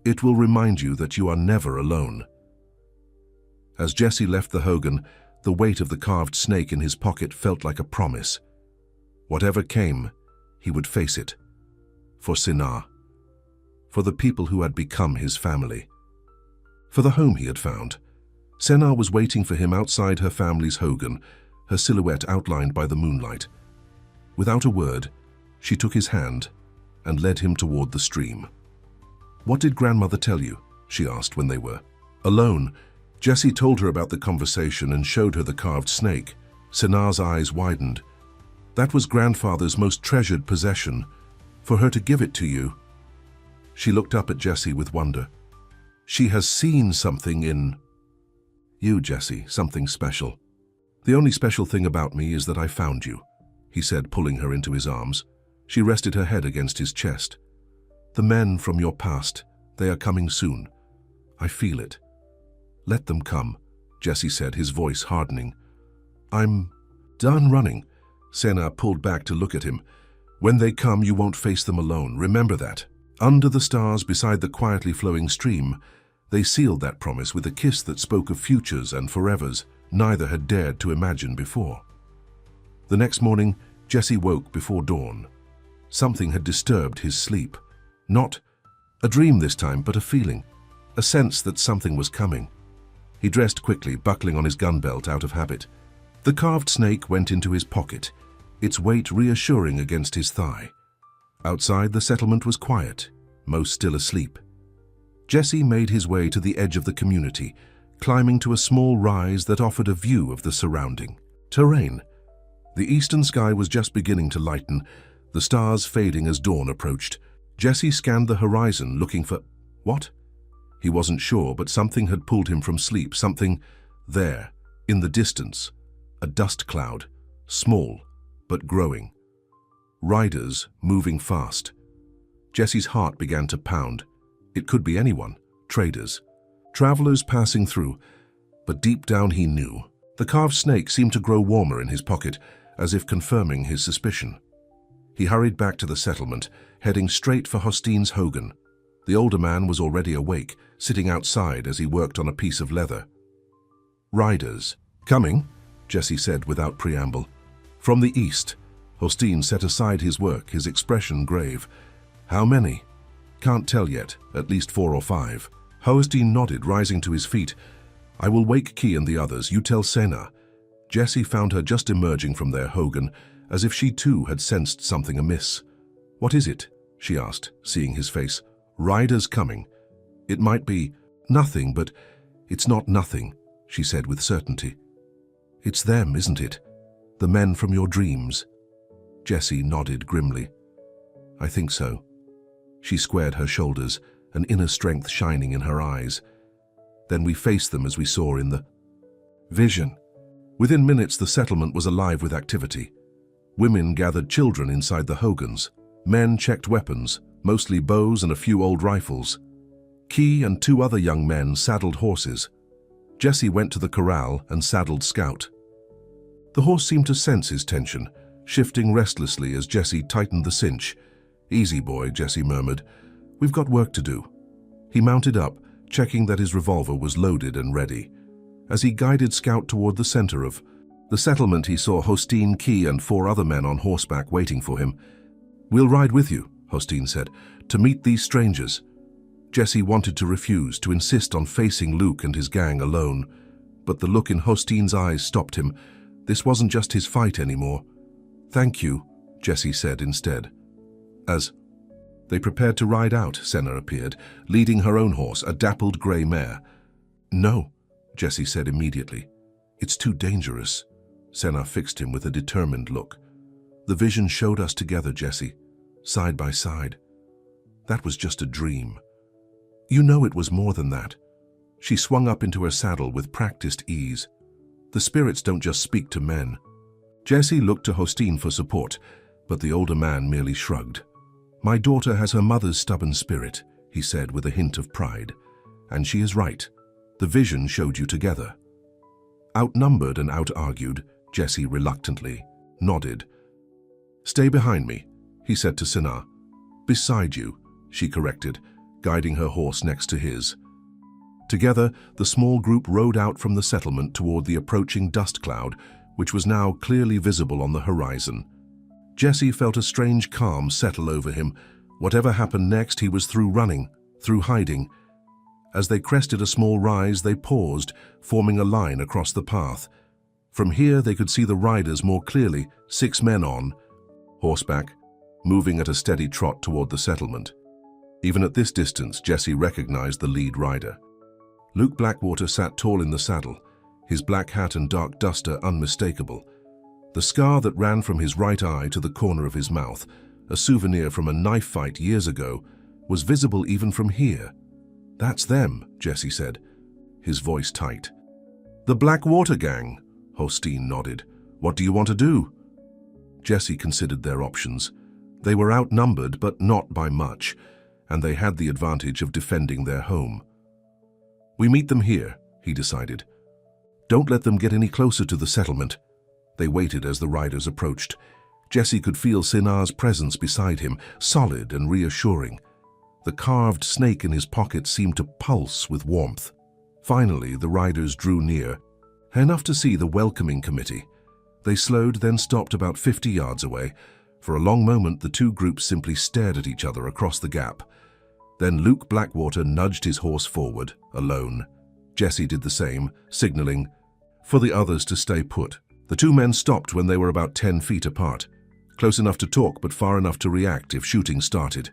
It will remind you that you are never alone." As Jessie left the hogan, the weight of the carved snake in his pocket felt like a promise. Whatever came, he would face it. For Sena. For the people who had become his family. For the home he had found. Sena was waiting for him outside her family's hogan, her silhouette outlined by the moonlight. Without a word, she took his hand and led him toward the stream. "What did Grandmother tell you?" she asked when they were alone. Jessie told her about the conversation and showed her the carved snake. Sena's eyes widened. "That was Grandfather's most treasured possession. For her to give it to you." She looked up at Jessie with wonder. "She has seen something in you, Jessie, something special." "The only special thing about me is that I found you," he said, pulling her into his arms. She rested her head against his chest. "The men from your past, they are coming soon. I feel it." "Let them come," Jessie said, his voice hardening. "I'm done running." Sena pulled back to look at him. "When they come, you won't face them alone. Remember that." Under the stars, beside the quietly flowing stream, They sealed that promise with a kiss that spoke of futures and forevers neither had dared to imagine before. The next morning, Jesse woke before dawn. Something had disturbed his sleep. Not a dream this time, but a feeling, a sense that something was coming. He dressed quickly, buckling on his gun belt out of habit. The carved snake went into his pocket, its weight reassuring against his thigh. Outside, the settlement was quiet, most still asleep. Jesse made his way to the edge of the community, climbing to a small rise that offered a view of the surrounding terrain. The eastern sky was just beginning to lighten, the stars fading as dawn approached. Jesse scanned the horizon, looking for what? He wasn't sure, but something had pulled him from sleep, something there, in the distance. A dust cloud, small, but growing. Riders moving fast. Jesse's heart began to pound. It could be anyone, traders, travelers passing through, but deep down he knew. The carved snake seemed to grow warmer in his pocket, as if confirming his suspicion. He hurried back to the settlement, heading straight for Hostein's hogan. The older man was already awake, sitting outside as he worked on a piece of leather. Riders. Coming, Jesse said without preamble. From the east. Hostein set aside his work, his expression grave. How many? Can't tell yet, at least 4 or 5. Hostein nodded, rising to his feet. I will wake Key and the others, you tell Sena. Jesse found her just emerging from their hogan, as if she too had sensed something amiss. What is it? She asked, seeing his face. Riders coming. It might be nothing, but it's not nothing, she said with certainty. It's them, isn't it? The men from your dreams. Jesse nodded grimly. I think so. She squared her shoulders, an inner strength shining in her eyes. Then we faced them as we saw in the vision. Within minutes, the settlement was alive with activity. Women gathered children inside the hogans. Men checked weapons, mostly bows and a few old rifles. Key and 2 other young men saddled horses. Jesse went to the corral and saddled Scout. The horse seemed to sense his tension, shifting restlessly as Jesse tightened the cinch. Easy, boy, Jesse murmured. We've got work to do. He mounted up, checking that his revolver was loaded and ready. As he guided Scout toward the center of the settlement, he saw Hostein, Key, and 4 other men on horseback waiting for him. We'll ride with you, Hostein said, to meet these strangers. Jesse wanted to refuse, to insist on facing Luke and his gang alone, but the look in Hostein's eyes stopped him. This wasn't just his fight anymore. Thank you, Jesse said instead. As they prepared to ride out, Senna appeared, leading her own horse, a dappled grey mare. No, Jesse said immediately. It's too dangerous. Senna fixed him with a determined look. The vision showed us together, Jesse, side by side. That was just a dream. You know it was more than that. She swung up into her saddle with practiced ease. The spirits don't just speak to men. Jesse looked to Hostein for support, but the older man merely shrugged. My daughter has her mother's stubborn spirit, he said with a hint of pride. And she is right. The vision showed you together. Outnumbered and out-argued, Jesse reluctantly nodded. Stay behind me, he said to Sena. Beside you, she corrected, guiding her horse next to his. Together, the small group rode out from the settlement toward the approaching dust cloud, which was now clearly visible on the horizon. Jesse felt a strange calm settle over him. Whatever happened next, he was through running, through hiding. As they crested a small rise, they paused, forming a line across the path. From here, they could see the riders more clearly, 6 men on horseback, moving at a steady trot toward the settlement. Even at this distance, Jesse recognized the lead rider. Luke Blackwater sat tall in the saddle, his black hat and dark duster unmistakable. The scar that ran from his right eye to the corner of his mouth, a souvenir from a knife fight years ago, was visible even from here. That's them, Jesse said, his voice tight. The Blackwater gang, Hostein nodded. What do you want to do? Jesse considered their options. They were outnumbered, but not by much, and they had the advantage of defending their home. We meet them here, he decided. Don't let them get any closer to the settlement. They waited as the riders approached. Jesse could feel Sena's presence beside him, solid and reassuring. The carved snake in his pocket seemed to pulse with warmth. Finally, the riders drew near, enough to see the welcoming committee. They slowed, then stopped about 50 yards away. For a long moment, the two groups simply stared at each other across the gap. Then Luke Blackwater nudged his horse forward, alone. Jesse did the same, signaling for the others to stay put. The two men stopped when they were about 10 feet apart, close enough to talk but far enough to react if shooting started.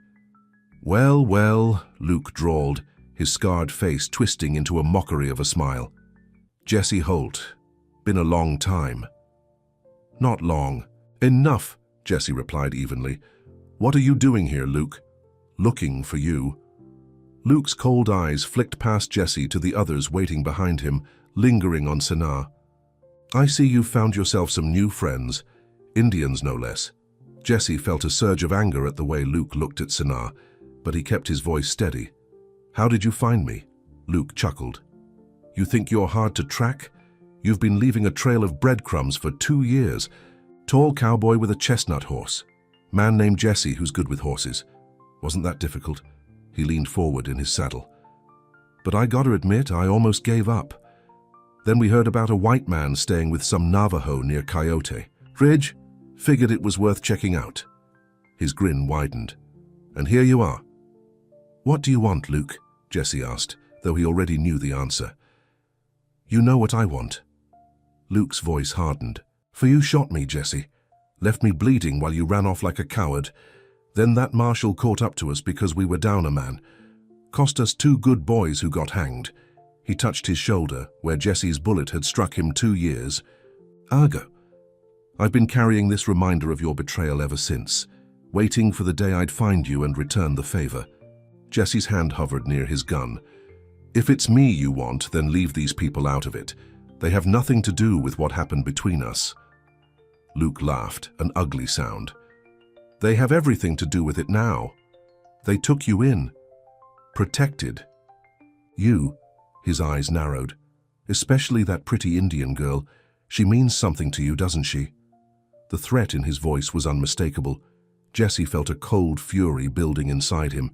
"Well, well," Luke drawled, his scarred face twisting into a mockery of a smile. "Jesse Holt. Been a long time." "Not long. Enough," Jesse replied evenly. "What are you doing here, Luke?" "Looking for you." Luke's cold eyes flicked past Jesse to the others waiting behind him, lingering on Sanaa. "I see you've found yourself some new friends, Indians no less." Jesse felt a surge of anger at the way Luke looked at Sanaa, but he kept his voice steady. "How did you find me?" Luke chuckled. "You think you're hard to track? You've been leaving a trail of breadcrumbs for 2 years. Tall cowboy with a chestnut horse. Man named Jesse who's good with horses. Wasn't that difficult?" He leaned forward in his saddle. "But I gotta admit, I almost gave up. Then we heard about a white man staying with some Navajo near Coyote Ridge. Figured it was worth checking out." His grin widened. "And here you are." "What do you want, Luke?" Jesse asked, though he already knew the answer. "You know what I want." Luke's voice hardened. "For you shot me, Jesse. Left me bleeding while you ran off like a coward. Then that marshal caught up to us because we were down a man. Cost us 2 good boys who got hanged." He touched his shoulder, where Jesse's bullet had struck him 2 years ago. "I've been carrying this reminder of your betrayal ever since, waiting for the day I'd find you and return the favor." Jesse's hand hovered near his gun. "If it's me you want, then leave these people out of it. They have nothing to do with what happened between us." Luke laughed, an ugly sound. "They have everything to do with it now. They took you in. Protected. You," his eyes narrowed, "especially that pretty Indian girl. She means something to you, doesn't she?" The threat in his voice was unmistakable. Jesse felt a cold fury building inside him.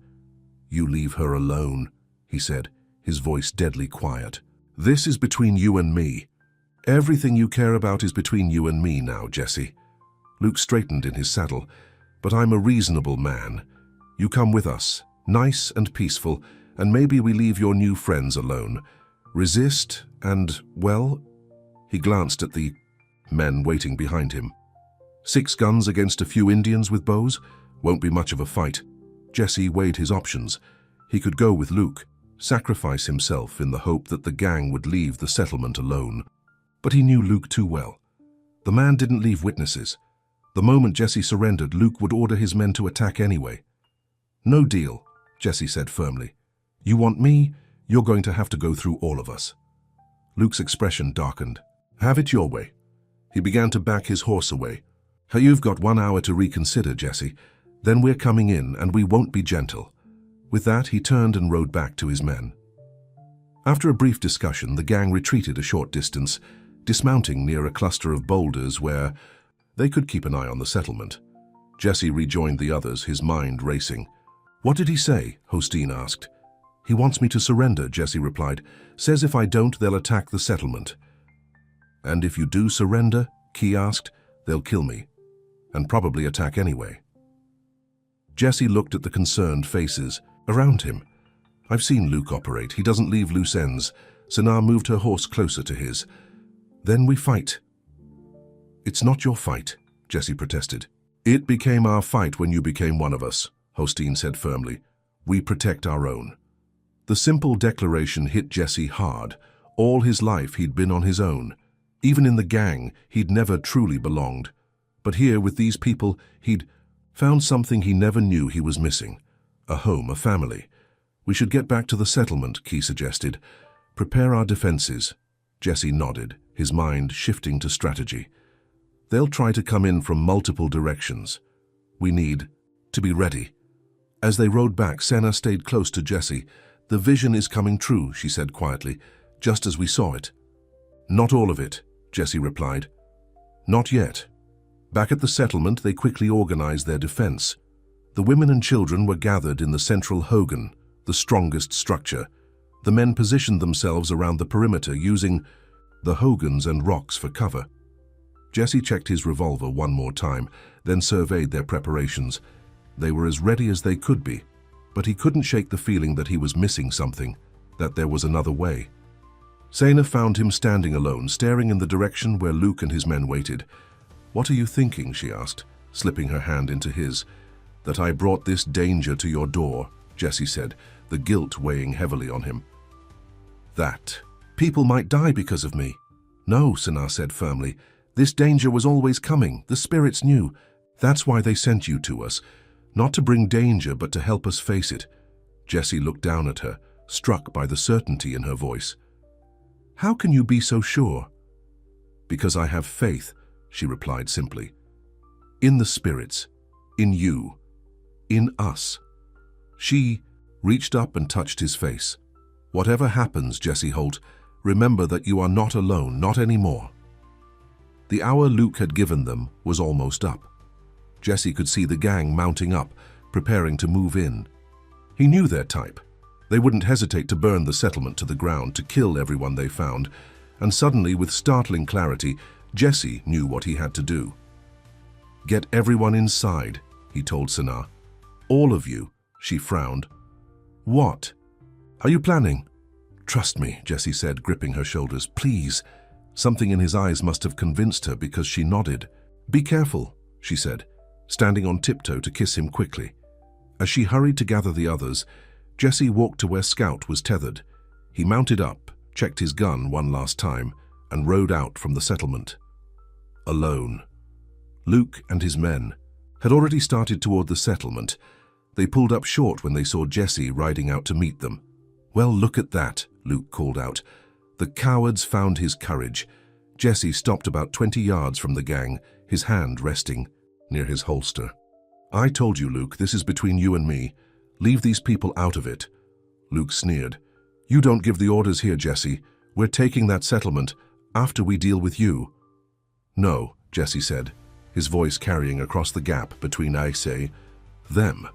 "You leave her alone," he said, his voice deadly quiet. "This is between you and me. Everything you care about is between you and me now, Jesse." Luke straightened in his saddle. "But I'm a reasonable man. You come with us, nice and peaceful, and maybe we leave your new friends alone. Resist and, well..." He glanced at the men waiting behind him. 6 guns against a few Indians with bows? Won't be much of a fight. Jesse weighed his options. He could go with Luke, sacrifice himself in the hope that the gang would leave the settlement alone. But he knew Luke too well. The man didn't leave witnesses. The moment Jesse surrendered, Luke would order his men to attack anyway. "No deal," Jesse said firmly. "You want me? You're going to have to go through all of us." Luke's expression darkened. "Have it your way." He began to back his horse away. "You've got 1 hour to reconsider, Jesse. Then we're coming in, and we won't be gentle." With that, he turned and rode back to his men. After a brief discussion, the gang retreated a short distance, dismounting near a cluster of boulders where they could keep an eye on the settlement. Jesse rejoined the others, his mind racing. "What did he say?" Hosteen asked. "He wants me to surrender," Jesse replied. "Says if I don't, they'll attack the settlement." "And if you do surrender," Key asked, "they'll kill me, and probably attack anyway." Jesse looked at the concerned faces around him. "I've seen Luke operate. He doesn't leave loose ends." Sanaa moved her horse closer to his. "Then we fight." "It's not your fight," Jesse protested. "It became our fight when you became one of us," Hosteen said firmly. "We protect our own." The simple declaration hit Jesse hard. All his life he'd been on his own. Even in the gang, he'd never truly belonged. But here, with these people, he'd found something he never knew he was missing. A home, a family. "We should get back to the settlement," Key suggested. "Prepare our defenses." Jesse nodded, his mind shifting to strategy. "They'll try to come in from multiple directions. We need to be ready." As they rode back, Senna stayed close to Jesse. "The vision is coming true," she said quietly, "just as we saw it." "Not all of it," Jesse replied. "Not yet." Back at the settlement, they quickly organized their defense. The women and children were gathered in the central hogan, the strongest structure. The men positioned themselves around the perimeter using the hogans and rocks for cover. Jesse checked his revolver one more time, then surveyed their preparations. They were as ready as they could be, but he couldn't shake the feeling that he was missing something, that there was another way. Sana found him standing alone, staring in the direction where Luke and his men waited. "What are you thinking?" she asked, slipping her hand into his. "That I brought this danger to your door," Jesse said, the guilt weighing heavily on him. "That people might die because of me." "No," Sana said firmly. "This danger was always coming. The spirits knew. That's why they sent you to us. Not to bring danger, but to help us face it." Jesse looked down at her, struck by the certainty in her voice. "How can you be so sure?" "Because I have faith," she replied simply. "In the spirits, in you, in us." She reached up and touched his face. "Whatever happens, Jesse Holt, remember that you are not alone, not anymore." The hour Luke had given them was almost up. Jesse could see the gang mounting up, preparing to move in. He knew their type. They wouldn't hesitate to burn the settlement to the ground, to kill everyone they found. And suddenly, with startling clarity, Jesse knew what he had to do. "Get everyone inside," he told Sana. "All of you," she frowned. "What? Are you planning?" "Trust me," Jesse said, gripping her shoulders. "Please." Something in his eyes must have convinced her because she nodded. "Be careful," she said, standing on tiptoe to kiss him quickly. As she hurried to gather the others, Jesse walked to where Scout was tethered. He mounted up, checked his gun one last time, and rode out from the settlement. Alone. Luke and his men had already started toward the settlement. They pulled up short when they saw Jesse riding out to meet them. "Well, look at that," Luke called out. "The cowards found his courage." Jesse stopped about 20 yards from the gang, his hand resting near his holster. "I told you, Luke, this is between you and me. Leave these people out of it." Luke sneered. "You don't give the orders here, Jesse. We're taking that settlement after we deal with you." "No," Jesse said, his voice carrying across the gap between I say, them.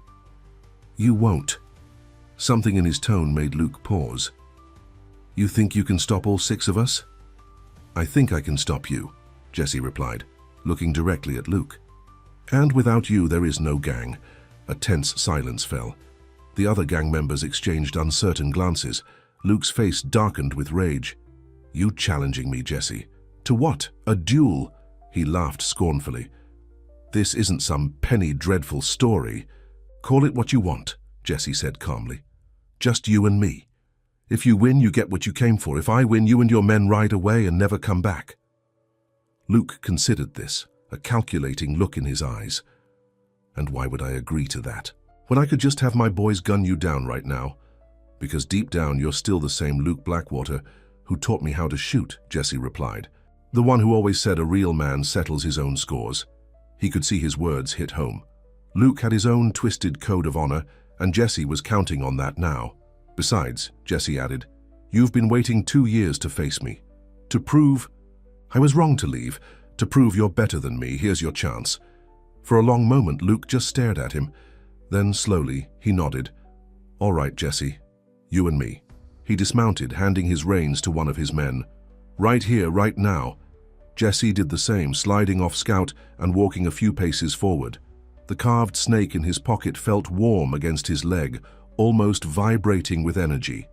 "You won't." Something in his tone made Luke pause. "You think you can stop all 6 of us?" "I think I can stop you," Jesse replied, looking directly at Luke. "And without you, there is no gang." A tense silence fell. The other gang members exchanged uncertain glances. Luke's face darkened with rage. "You challenging me, Jesse? To what? A duel?" He laughed scornfully. "This isn't some penny dreadful story." "Call it what you want," Jesse said calmly. "Just you and me. If you win, you get what you came for. If I win, you and your men ride away and never come back." Luke considered this, a calculating look in his eyes. "And why would I agree to that, when I could just have my boys gun you down right now? Because deep down you're still the same Luke Blackwater who taught me how to shoot," Jesse replied. "The one who always said a real man settles his own scores." He could see his words hit home. Luke had his own twisted code of honor, and Jesse was counting on that now. "Besides," Jesse added, "you've been waiting 2 years to face me. To prove I was wrong to leave. To prove you're better than me, here's your chance." For a long moment, Luke just stared at him. Then, slowly, he nodded. "All right, Jesse. You and me." He dismounted, handing his reins to one of his men. "Right here, right now." Jesse did the same, sliding off Scout and walking a few paces forward. The carved snake in his pocket felt warm against his leg, almost vibrating with energy.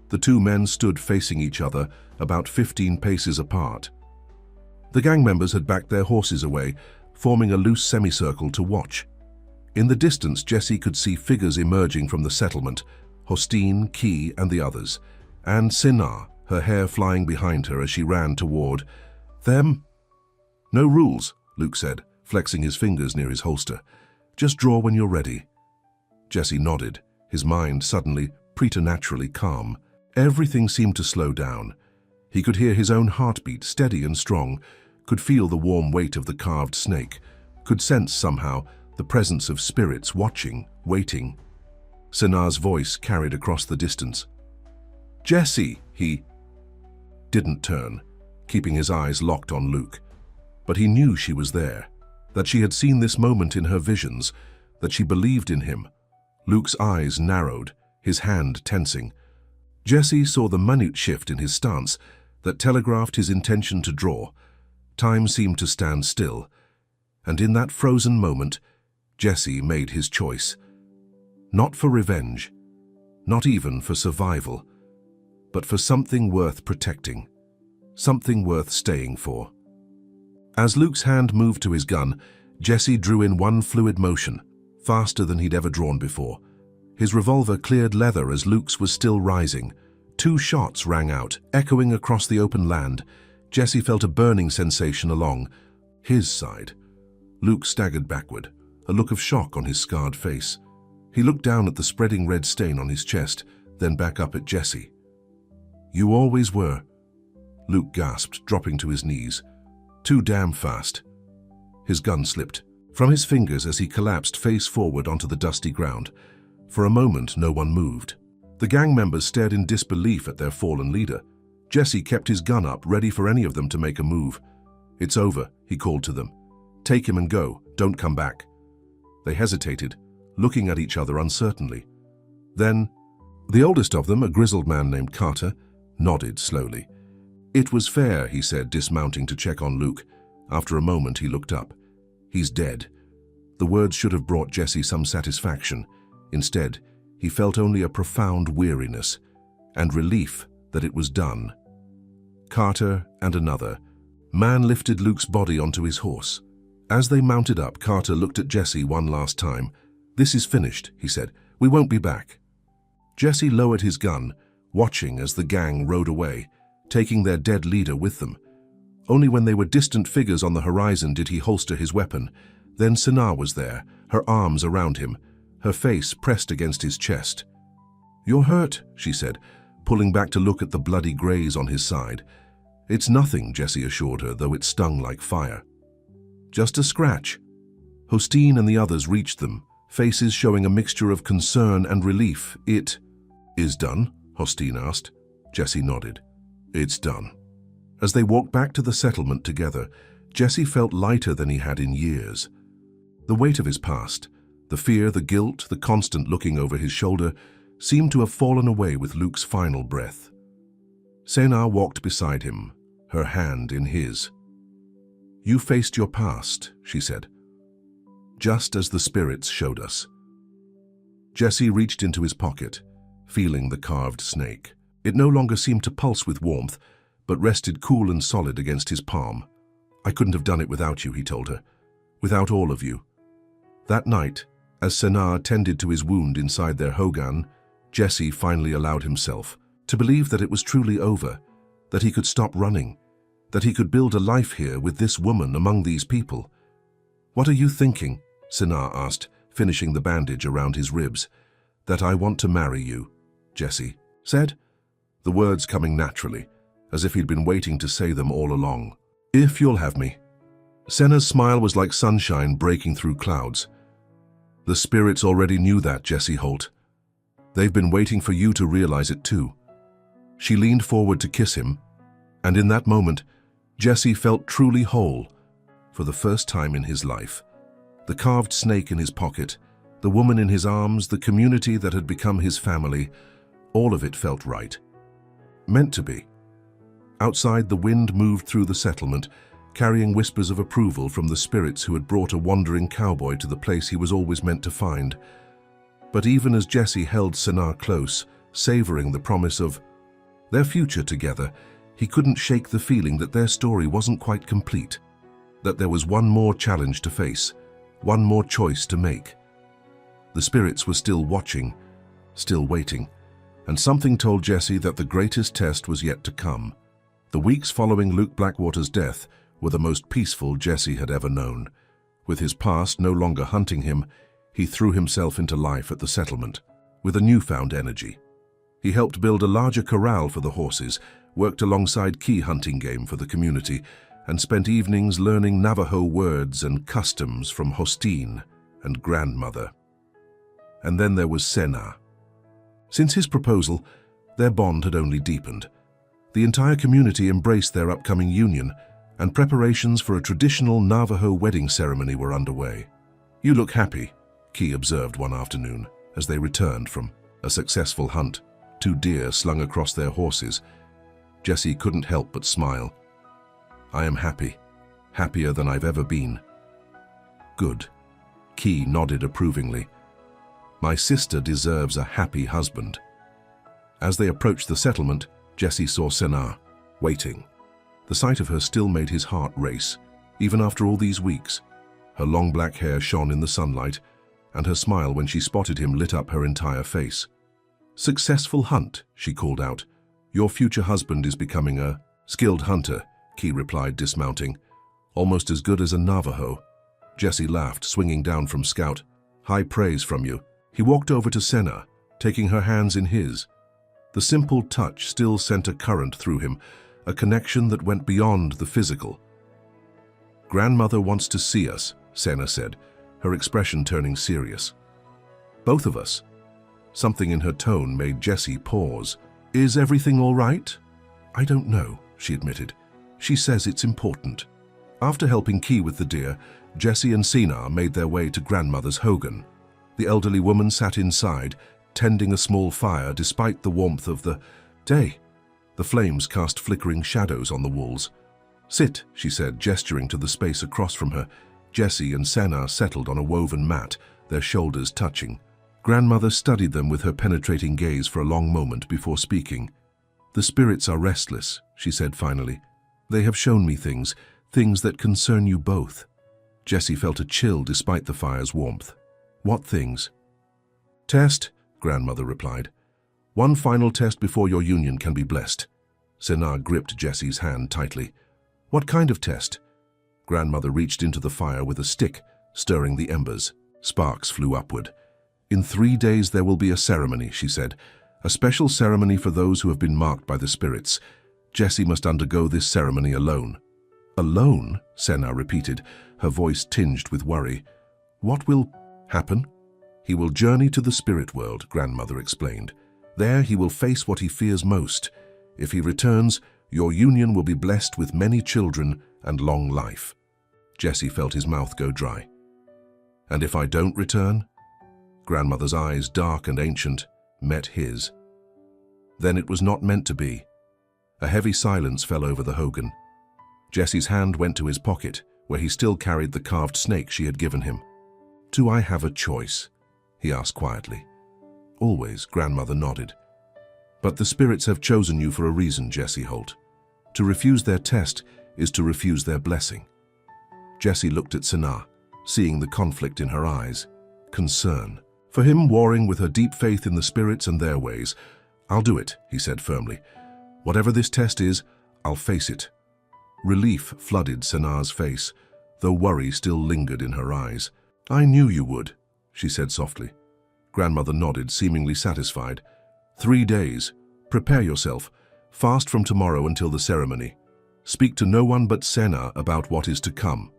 The 2 men stood facing each other, about 15 paces apart. The gang members had backed their horses away, forming a loose semicircle to watch. In the distance, Jesse could see figures emerging from the settlement, Hostine, Key, and the others, and Sinar, her hair flying behind her as she ran toward them. "No rules," Luke said, flexing his fingers near his holster. "Just draw when you're ready." Jesse nodded, his mind suddenly preternaturally calm. Everything seemed to slow down. He could hear his own heartbeat, steady and strong, could feel the warm weight of the carved snake, could sense somehow the presence of spirits watching, waiting. Sinar's voice carried across the distance. "Jesse!" He didn't turn, keeping his eyes locked on Luke. But he knew she was there, that she had seen this moment in her visions, that she believed in him. Luke's eyes narrowed, his hand tensing. Jesse saw the minute shift in his stance that telegraphed his intention to draw. Time seemed to stand still, and in that frozen moment, Jesse made his choice. Not for revenge, not even for survival, but for something worth protecting, something worth staying for. As Luke's hand moved to his gun, Jesse drew in one fluid motion, faster than he'd ever drawn before. His revolver cleared leather as Luke's was still rising. 2 shots rang out, echoing across the open land. Jesse felt a burning sensation along his side. Luke staggered backward, a look of shock on his scarred face. He looked down at the spreading red stain on his chest, then back up at Jesse. "You always were," Luke gasped, dropping to his knees. "Too damn fast." His gun slipped from his fingers as he collapsed face forward onto the dusty ground. For a moment, no one moved. The gang members stared in disbelief at their fallen leader. Jesse kept his gun up, ready for any of them to make a move. "It's over," he called to them. "Take him and go. Don't come back." They hesitated, looking at each other uncertainly. Then, the oldest of them, a grizzled man named Carter, nodded slowly. "It was fair," he said, dismounting to check on Luke. After a moment, he looked up. "He's dead." The words should have brought Jesse some satisfaction. Instead, he felt only a profound weariness and relief that it was done. Carter and another man lifted Luke's body onto his horse. As they mounted up, Carter looked at Jesse one last time. "This is finished," he said. "We won't be back." Jesse lowered his gun, watching as the gang rode away, taking their dead leader with them. Only when they were distant figures on the horizon did he holster his weapon. Then Senna was there, her arms around him, her face pressed against his chest. "You're hurt," she said, pulling back to look at the bloody graze on his side. "It's nothing," Jesse assured her, though it stung like fire. "Just a scratch." Hostine and the others reached them, faces showing a mixture of concern and relief. "It is done?" Hostine asked. Jesse nodded. "It's done." As they walked back to the settlement together, Jesse felt lighter than he had in years. The weight of his past, the fear, the guilt, the constant looking over his shoulder, seemed to have fallen away with Luke's final breath. Senna walked beside him, her hand in his. "You faced your past," she said, "just as the spirits showed us." Jesse reached into his pocket, feeling the carved snake. It no longer seemed to pulse with warmth, but rested cool and solid against his palm. "I couldn't have done it without you," he told her. "Without all of you." That night, as Senna tended to his wound inside their hogan, Jesse finally allowed himself to believe that it was truly over, that he could stop running, that he could build a life here with this woman among these people. "What are you thinking?" Senna asked, finishing the bandage around his ribs. "That I want to marry you," Jesse said, the words coming naturally, as if he'd been waiting to say them all along. "If you'll have me." Senna's smile was like sunshine breaking through clouds. "The spirits already knew that, Jesse Holt. They've been waiting for you to realize it too." She leaned forward to kiss him, and in that moment, Jesse felt truly whole, for the first time in his life. The carved snake in his pocket, the woman in his arms, the community that had become his family, all of it felt right. Meant to be. Outside, the wind moved through the settlement, carrying whispers of approval from the spirits who had brought a wandering cowboy to the place he was always meant to find. But even as Jesse held Senna close, savoring the promise of their future together, he couldn't shake the feeling that their story wasn't quite complete, that there was one more challenge to face, one more choice to make. The spirits were still watching, still waiting, and something told Jesse that the greatest test was yet to come. The weeks following Luke Blackwater's death were the most peaceful Jesse had ever known. With his past no longer hunting him, he threw himself into life at the settlement with a newfound energy. He helped build a larger corral for the horses, worked alongside key hunting game for the community, and spent evenings learning Navajo words and customs from Hostine and grandmother. And then there was Senna. Since his proposal, their bond had only deepened. The entire community embraced their upcoming union, and preparations for a traditional Navajo wedding ceremony were underway. "You look happy," Key observed one afternoon as they returned from a successful hunt, 2 deer slung across their horses. Jessie couldn't help but smile. "I am happy, happier than I've ever been." "Good." Key nodded approvingly. "My sister deserves a happy husband." As they approached the settlement, Jessie saw Senna, waiting. The sight of her still made his heart race, even after all these weeks. Her long black hair shone in the sunlight, and her smile when she spotted him lit up her entire face. "Successful hunt," she called out. "Your future husband is becoming a skilled hunter," Key replied, dismounting. "Almost as good as a Navajo." Jessie laughed, swinging down from Scout. "High praise from you." He walked over to Senna, taking her hands in his. The simple touch still sent a current through him, a connection that went beyond the physical. "Grandmother wants to see us," Senna said, her expression turning serious. "Both of us." Something in her tone made Jessie pause. "Is everything all right?" "I don't know," she admitted. "She says it's important." After helping Key with the deer, Jessie and Senna made their way to grandmother's hogan. The elderly woman sat inside, tending a small fire despite the warmth of the day. The flames cast flickering shadows on the walls. "Sit," she said, gesturing to the space across from her. Jessie and Senna settled on a woven mat, their shoulders touching. Grandmother studied them with her penetrating gaze for a long moment before speaking. "The spirits are restless," she said finally. "They have shown me things that concern you both." Jessie felt a chill despite the fire's warmth. "What things?" "Test," Grandmother replied. "One final test before your union can be blessed." Senna gripped Jessie's hand tightly. "What kind of test?" Grandmother reached into the fire with a stick, stirring the embers. Sparks flew upward. "In 3 days there will be a ceremony," she said. "A special ceremony for those who have been marked by the spirits. Jessie must undergo this ceremony alone." "Alone?" Senna repeated, her voice tinged with worry. "What will happen?" "He will journey to the spirit world," Grandmother explained. "There he will face what he fears most. If he returns, your union will be blessed with many children and long life." Jessie felt his mouth go dry. "And if I don't return?" Grandmother's eyes, dark and ancient, met his. "Then it was not meant to be." A heavy silence fell over the hogan. Jessie's hand went to his pocket, where he still carried the carved snake she had given him. "Do I have a choice?" he asked quietly. "Always," Grandmother nodded. "But the spirits have chosen you for a reason, Jessie Holt. To refuse their test is to refuse their blessing." Jessie looked at Senna, seeing the conflict in her eyes. Concern. For him, warring with her deep faith in the spirits and their ways. "I'll do it," he said firmly. "Whatever this test is, I'll face it." Relief flooded Senna's face, though worry still lingered in her eyes. "I knew you would," she said softly. Grandmother nodded, seemingly satisfied. 3 days. Prepare yourself. Fast from tomorrow until the ceremony. Speak to no one but Senna about what is to come."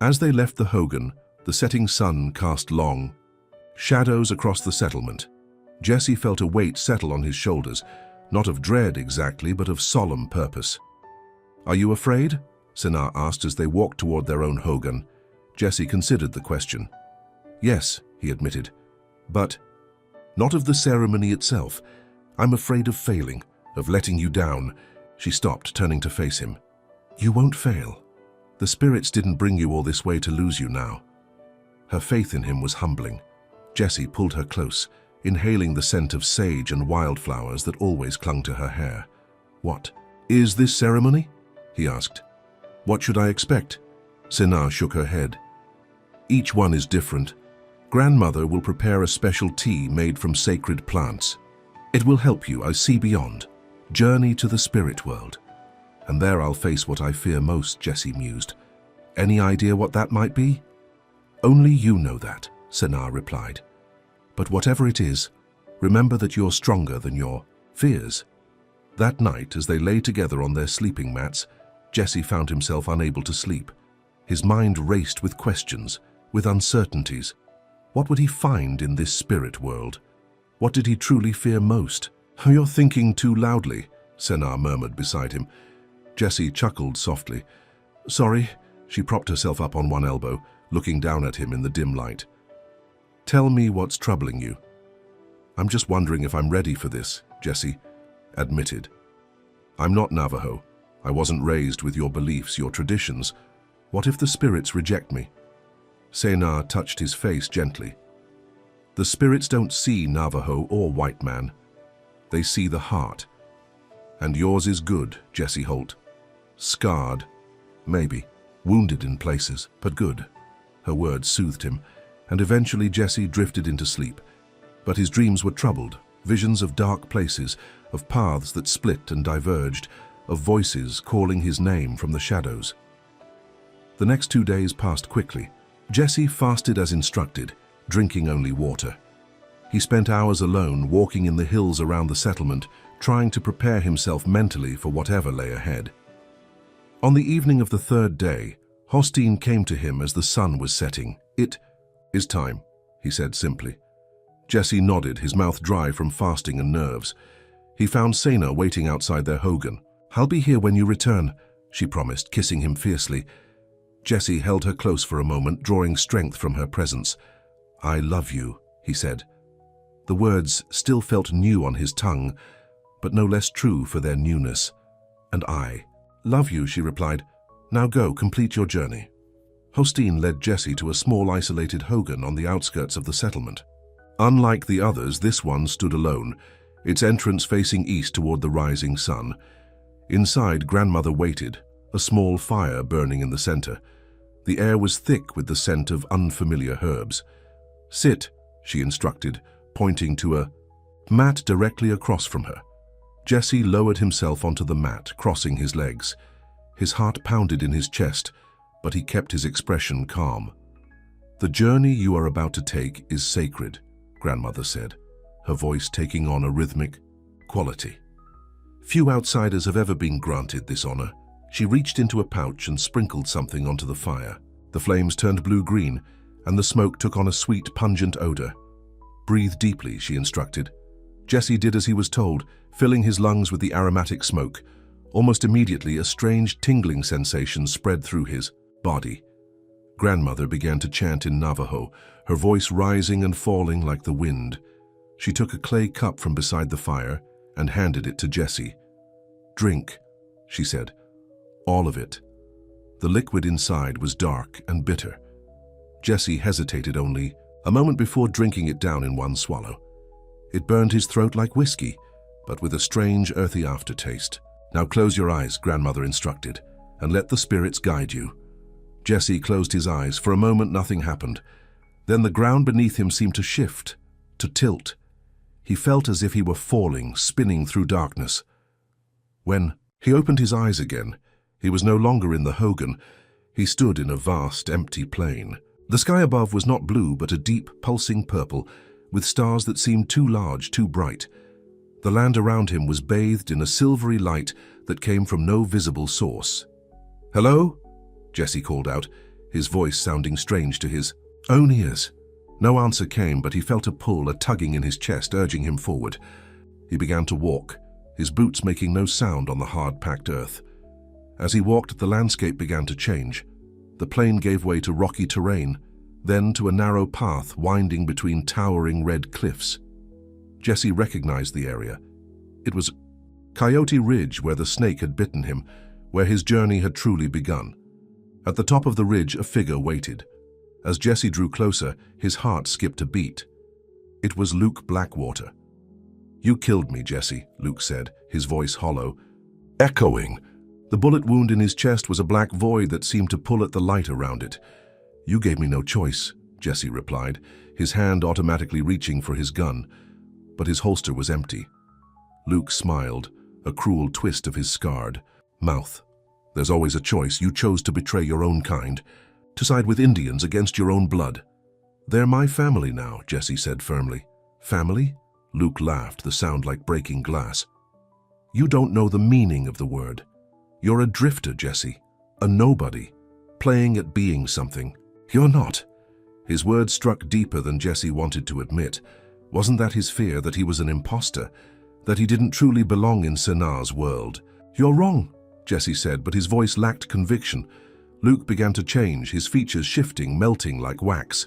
As they left the hogan, the setting sun cast long shadows across the settlement. Jessie felt a weight settle on his shoulders, not of dread exactly, but of solemn purpose. "Are you afraid?" Senna asked as they walked toward their own hogan. Jessie considered the question. "Yes," he admitted. "But not of the ceremony itself. I'm afraid of failing, of letting you down." She stopped, turning to face him. "You won't fail. The spirits didn't bring you all this way to lose you now." Her faith in him was humbling. Jessie pulled her close, inhaling the scent of sage and wildflowers that always clung to her hair. "What is this ceremony?" he asked. "What should I expect?" Senna shook her head. "Each one is different. Grandmother will prepare a special tea made from sacred plants. It will help you, I see beyond. Journey to the spirit world. And there I'll face what I fear most," Jessie mused. "Any idea what that might be?" "Only you know that," Senna replied. "But whatever it is, remember that you're stronger than your fears." That night, as they lay together on their sleeping mats, Jessie found himself unable to sleep. His mind raced with questions, with uncertainties. What would he find in this spirit world? What did he truly fear most? "You're thinking too loudly," Senna murmured beside him. Jessie chuckled softly. "Sorry." She propped herself up on one elbow, looking down at him in the dim light. Tell me what's troubling you. I'm just wondering if I'm ready for this, Jesse admitted. I'm not Navajo. I wasn't raised with your beliefs, your traditions. What if the spirits reject me? Sena touched his face gently. The spirits don't see Navajo or white man. They see the heart. And yours is good, Jesse Holt. Scarred, maybe, wounded in places, but good. Her words soothed him, and eventually Jesse drifted into sleep. But his dreams were troubled, visions of dark places, of paths that split and diverged, of voices calling his name from the shadows. The next 2 days passed quickly. Jesse fasted as instructed, drinking only water. He spent hours alone, walking in the hills around the settlement, trying to prepare himself mentally for whatever lay ahead. On the evening of the 3rd day, Hosteen came to him as the sun was setting. "It is time," he said simply. Jesse nodded, his mouth dry from fasting and nerves. He found Sena waiting outside their hogan. "I'll be here when you return," she promised, kissing him fiercely. Jesse held her close for a moment, drawing strength from her presence. "I love you," he said. The words still felt new on his tongue, but no less true for their newness. "And I love you," she replied. "Now go, complete your journey." Hosteen led Jesse to a small isolated hogan on the outskirts of the settlement. Unlike the others, this one stood alone, its entrance facing east toward the rising sun. Inside, Grandmother waited, a small fire burning in the center. The air was thick with the scent of unfamiliar herbs. "Sit," she instructed, pointing to a mat directly across from her. Jesse lowered himself onto the mat, crossing his legs. His heart pounded in his chest, but he kept his expression calm. "The journey you are about to take is sacred," Grandmother said, her voice taking on a rhythmic quality. Few outsiders have ever been granted this honor. She reached into a pouch and sprinkled something onto the fire. The flames turned blue-green, and the smoke took on a sweet, pungent odor. "Breathe deeply," she instructed. Jesse did as he was told, filling his lungs with the aromatic smoke. Almost immediately, a strange, tingling sensation spread through his body. Grandmother began to chant in Navajo, her voice rising and falling like the wind. She took a clay cup from beside the fire and handed it to Jesse. "Drink," she said. "All of it." The liquid inside was dark and bitter. Jesse hesitated only a moment before drinking it down in one swallow. It burned his throat like whiskey, but with a strange, earthy aftertaste. "Now close your eyes," Grandmother instructed, "and let the spirits guide you." Jesse closed his eyes. For a moment, nothing happened. Then the ground beneath him seemed to shift, to tilt. He felt as if he were falling, spinning through darkness. When he opened his eyes again, he was no longer in the hogan. He stood in a vast, empty plain. The sky above was not blue, but a deep, pulsing purple, with stars that seemed too large, too bright. The land around him was bathed in a silvery light that came from no visible source. "Hello?" Jesse called out, his voice sounding strange to his own ears. No answer came, but he felt a pull, a tugging in his chest, urging him forward. He began to walk, his boots making no sound on the hard-packed earth. As he walked, the landscape began to change. The plain gave way to rocky terrain, then to a narrow path winding between towering red cliffs. Jesse recognized the area. It was Coyote Ridge, where the snake had bitten him, where his journey had truly begun. At the top of the ridge, a figure waited. As Jesse drew closer, his heart skipped a beat. It was Luke Blackwater. "You killed me, Jesse," Luke said, his voice hollow, echoing. The bullet wound in his chest was a black void that seemed to pull at the light around it. "You gave me no choice," Jesse replied, his hand automatically reaching for his gun. But his holster was empty. Luke smiled, a cruel twist of his scarred mouth. "There's always a choice. You chose to betray your own kind, to side with Indians against your own blood." "They're my family now," Jesse said firmly. "Family?" Luke laughed, the sound like breaking glass. "You don't know the meaning of the word. You're a drifter, Jesse, a nobody, playing at being something. You're not." His words struck deeper than Jesse wanted to admit. Wasn't that his fear, that he was an imposter, that he didn't truly belong in Sena's world? "You're wrong," Jesse said, but his voice lacked conviction. Luke began to change, his features shifting, melting like wax.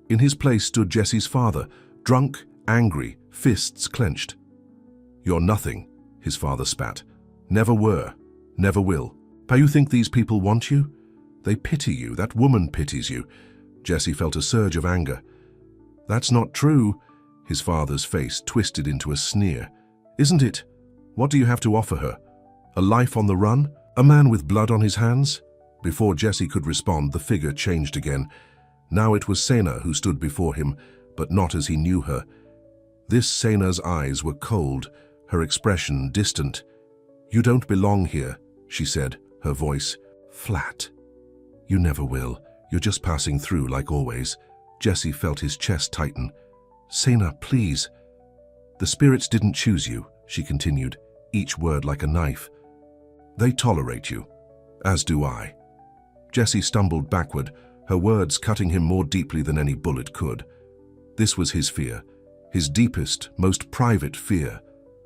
In his place stood Jesse's father, drunk, angry, fists clenched. "You're nothing," his father spat. "Never were, never will. How you think these people want you? They pity you, that woman pities you." Jesse felt a surge of anger. "That's not true." His father's face twisted into a sneer. "Isn't it? What do you have to offer her? A life on the run? A man with blood on his hands?" Before Jesse could respond, the figure changed again. Now it was Sena who stood before him, but not as he knew her. This Sena's eyes were cold, her expression distant. "You don't belong here," she said, her voice flat. "You never will. You're just passing through like always." Jesse felt his chest tighten. "Sena, please." "The spirits didn't choose you," she continued, each word like a knife. "They tolerate you, as do I." Jesse stumbled backward, her words cutting him more deeply than any bullet could. This was his fear, his deepest, most private fear,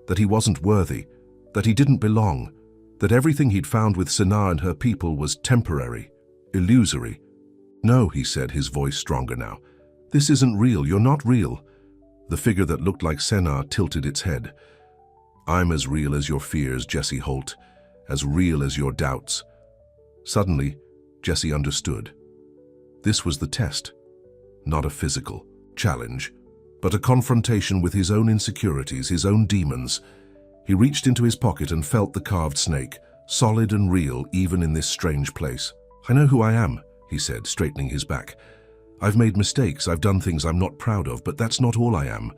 that he wasn't worthy, that he didn't belong, that everything he'd found with Sena and her people was temporary, illusory. "No," he said, his voice stronger now. "This isn't real. You're not real." The figure that looked like Sena tilted its head. "I'm as real as your fears, Jesse Holt, as real as your doubts." Suddenly, Jesse understood. This was the test. Not a physical challenge, but a confrontation with his own insecurities, his own demons. He reached into his pocket and felt the carved snake, solid and real even in this strange place. "I know who I am," he said, straightening his back. "I've made mistakes, I've done things I'm not proud of, but that's not all I am."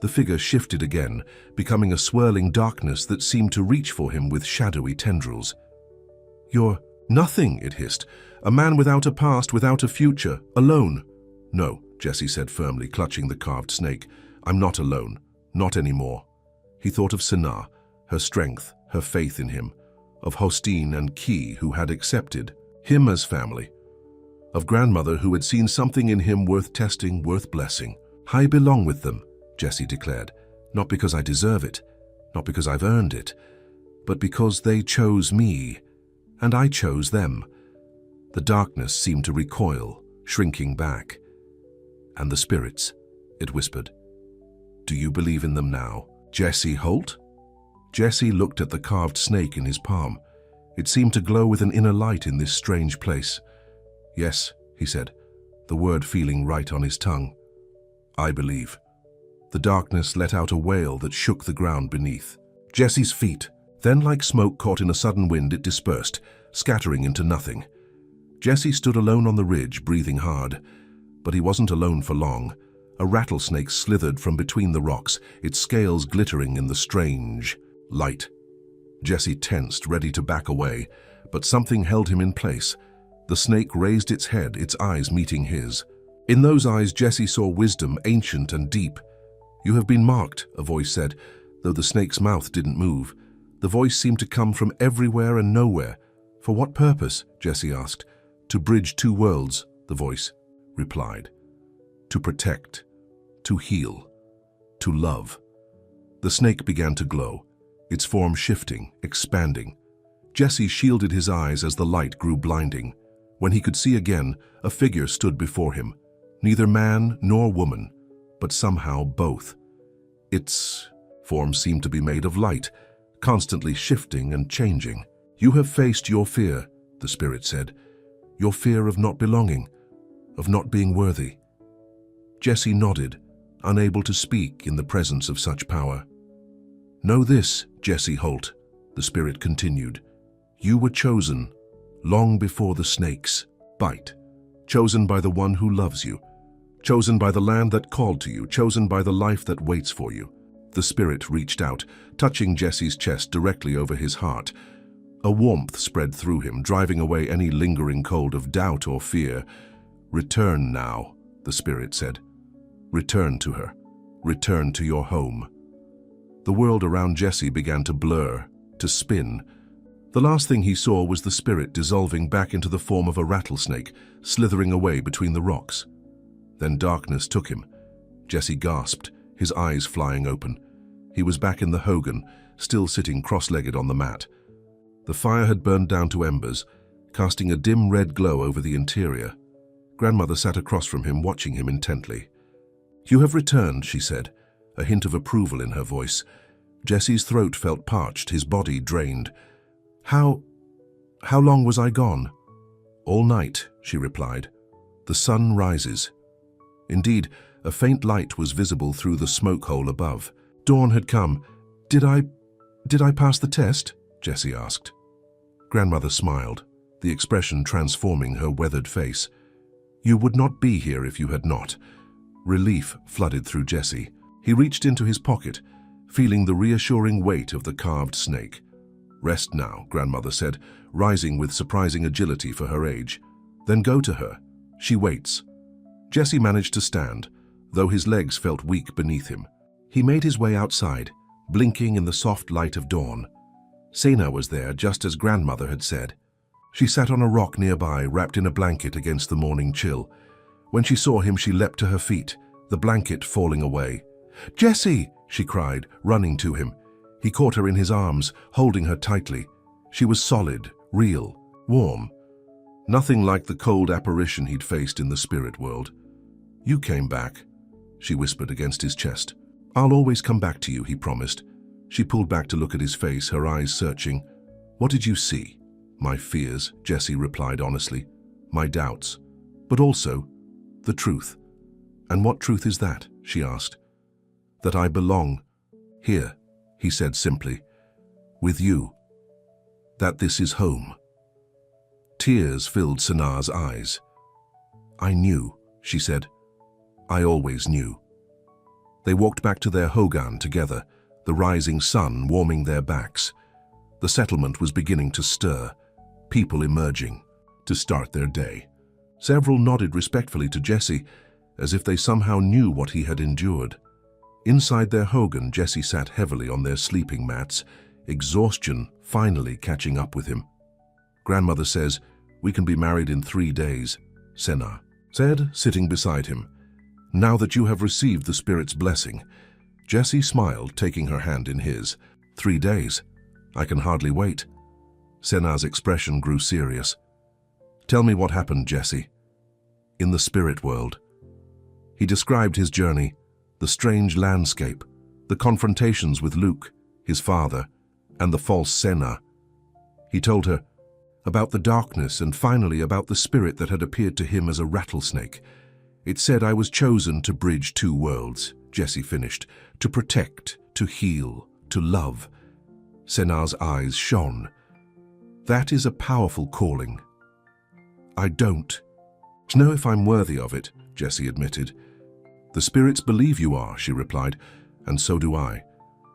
The figure shifted again, becoming a swirling darkness that seemed to reach for him with shadowy tendrils. "You're nothing," it hissed. "A man without a past, without a future, alone." "No," Jesse said firmly, clutching the carved snake. "I'm not alone, not anymore." He thought of Sena, her strength, her faith in him, of Hostine and Key, who had accepted him as family, of grandmother who had seen something in him worth testing, worth blessing. "I belong with them," Jesse declared, "not because I deserve it, not because I've earned it, but because they chose me, and I chose them." The darkness seemed to recoil, shrinking back. "And the spirits," it whispered. "Do you believe in them now, Jesse Holt?" Jesse looked at the carved snake in his palm. It seemed to glow with an inner light in this strange place. "Yes," he said, the word feeling right on his tongue. "I believe." The darkness let out a wail that shook the ground beneath. Jesse's feet, then like smoke caught in a sudden wind, it dispersed, scattering into nothing. Jesse stood alone on the ridge, breathing hard. But he wasn't alone for long. A rattlesnake slithered from between the rocks, its scales glittering in the strange light. Jesse tensed, ready to back away, but something held him in place. The snake raised its head, its eyes meeting his. In those eyes, Jesse saw wisdom, ancient and deep. "You have been marked," a voice said, though the snake's mouth didn't move. The voice seemed to come from everywhere and nowhere. "For what purpose?" Jesse asked. "To bridge two worlds," the voice replied. "To protect, to heal, to love." The snake began to glow, its form shifting, expanding. Jesse shielded his eyes as the light grew blinding. When he could see again, a figure stood before him. Neither man nor woman, but somehow both. Its form seemed to be made of light, constantly shifting and changing. "You have faced your fear," the spirit said. "Your fear of not belonging, of not being worthy." Jesse nodded, unable to speak in the presence of such power. "Know this, Jesse Holt," the spirit continued. "You were chosen, long before the snake's bite. Chosen by the one who loves you. Chosen by the land that called to you. Chosen by the life that waits for you." The spirit reached out, touching Jesse's chest directly over his heart. A warmth spread through him, driving away any lingering cold of doubt or fear. "Return now," the spirit said. "Return to her. Return to your home." The world around Jesse began to blur, to spin. The last thing he saw was the spirit dissolving back into the form of a rattlesnake, slithering away between the rocks. Then darkness took him. Jesse gasped, his eyes flying open. He was back in the hogan, still sitting cross-legged on the mat. The fire had burned down to embers, casting a dim red glow over the interior. Grandmother sat across from him, watching him intently. "You have returned," she said, a hint of approval in her voice. Jesse's throat felt parched, his body drained. How long was I gone?" "All night," she replied. "The sun rises." Indeed, a faint light was visible through the smoke hole above. Dawn had come. Did I pass the test?" Jesse asked. Grandmother smiled, the expression transforming her weathered face. "You would not be here if you had not." Relief flooded through Jesse. He reached into his pocket, feeling the reassuring weight of the carved snake. "Rest now," Grandmother said, rising with surprising agility for her age. "Then go to her. She waits." Jesse managed to stand, though his legs felt weak beneath him. He made his way outside, blinking in the soft light of dawn. Sena was there, just as Grandmother had said. She sat on a rock nearby, wrapped in a blanket against the morning chill. When she saw him, she leapt to her feet, the blanket falling away. "Jesse!" she cried, running to him. He caught her in his arms, holding her tightly. She was solid, real, warm. Nothing like the cold apparition he'd faced in the spirit world. "You came back," she whispered against his chest. "I'll always come back to you," he promised. She pulled back to look at his face, her eyes searching. "What did you see?" "My fears," Jesse replied honestly. "My doubts. But also, the truth." "And what truth is that?" she asked. "That I belong here," he said simply. "With you. That this is home." Tears filled Sena's eyes. "I knew," she said. "I always knew." They walked back to their hogan together, the rising sun warming their backs. The settlement was beginning to stir, people emerging to start their day. Several nodded respectfully to Jesse, as if they somehow knew what he had endured. Inside their hogan, Jesse sat heavily on their sleeping mats, exhaustion finally catching up with him. "Grandmother says we can be married in 3 days," Sena said, sitting beside him. "Now that you have received the Spirit's blessing." Jesse smiled, taking her hand in his. 3 days? I can hardly wait." Sena's expression grew serious. "Tell me what happened, Jesse." "In the spirit world." He described his journey, the strange landscape, the confrontations with Luke, his father, and the false Sena. He told her about the darkness and finally about the spirit that had appeared to him as a rattlesnake. "It said I was chosen to bridge 2 worlds, Jesse finished, "to protect, to heal, to love." Sena's eyes shone. "That is a powerful calling." "I don't know if I'm worthy of it," Jesse admitted. "The spirits believe you are," she replied, "and so do I."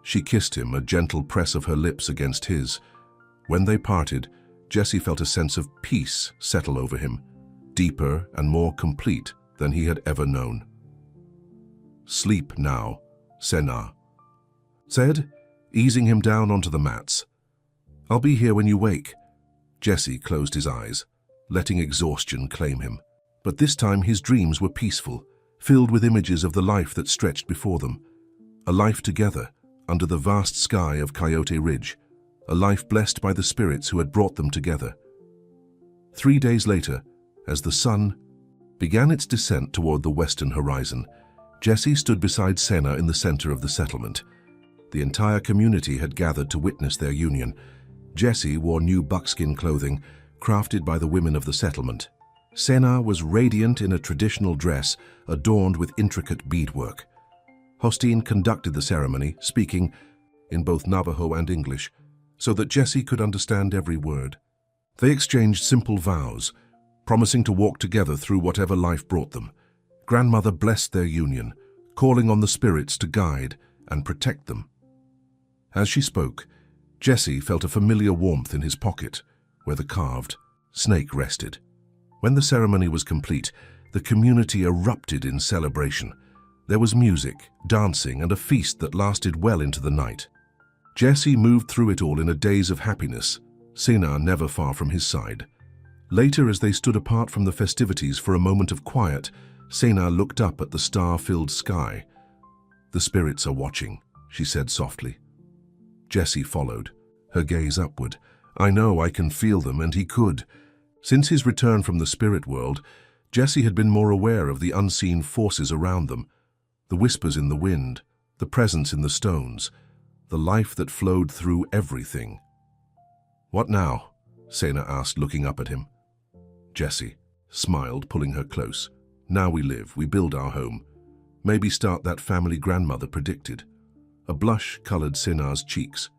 She kissed him, a gentle press of her lips against his. When they parted, Jesse felt a sense of peace settle over him, deeper and more complete than he had ever known. "Sleep now," Sena said, easing him down onto the mats. "I'll be here when you wake." Jesse closed his eyes, letting exhaustion claim him. But this time his dreams were peaceful, filled with images of the life that stretched before them. A life together, under the vast sky of Coyote Ridge. A life blessed by the spirits who had brought them together. 3 days later, as the sun began its descent toward the western horizon, Jesse stood beside Sena in the center of the settlement. The entire community had gathered to witness their union. Jesse wore new buckskin clothing, crafted by the women of the settlement. Sena was radiant in a traditional dress, adorned with intricate beadwork. Hosteen conducted the ceremony, speaking in both Navajo and English, so that Jesse could understand every word. They exchanged simple vows, promising to walk together through whatever life brought them. Grandmother blessed their union, calling on the spirits to guide and protect them. As she spoke, Jesse felt a familiar warmth in his pocket, where the carved snake rested. When the ceremony was complete, the community erupted in celebration. There was music, dancing, and a feast that lasted well into the night. Jesse moved through it all in a daze of happiness, Sena never far from his side. Later, as they stood apart from the festivities for a moment of quiet, Sena looked up at the star-filled sky. "The spirits are watching," she said softly. Jesse followed, her gaze upward. "I know, I can feel them," and he could. Since his return from the spirit world, Jesse had been more aware of the unseen forces around them, the whispers in the wind, the presence in the stones, the life that flowed through everything. "What now?" Sena asked, looking up at him. Jesse smiled, pulling her close. "Now we live, we build our home. Maybe start that family grandmother predicted." A blush colored Sena's cheeks.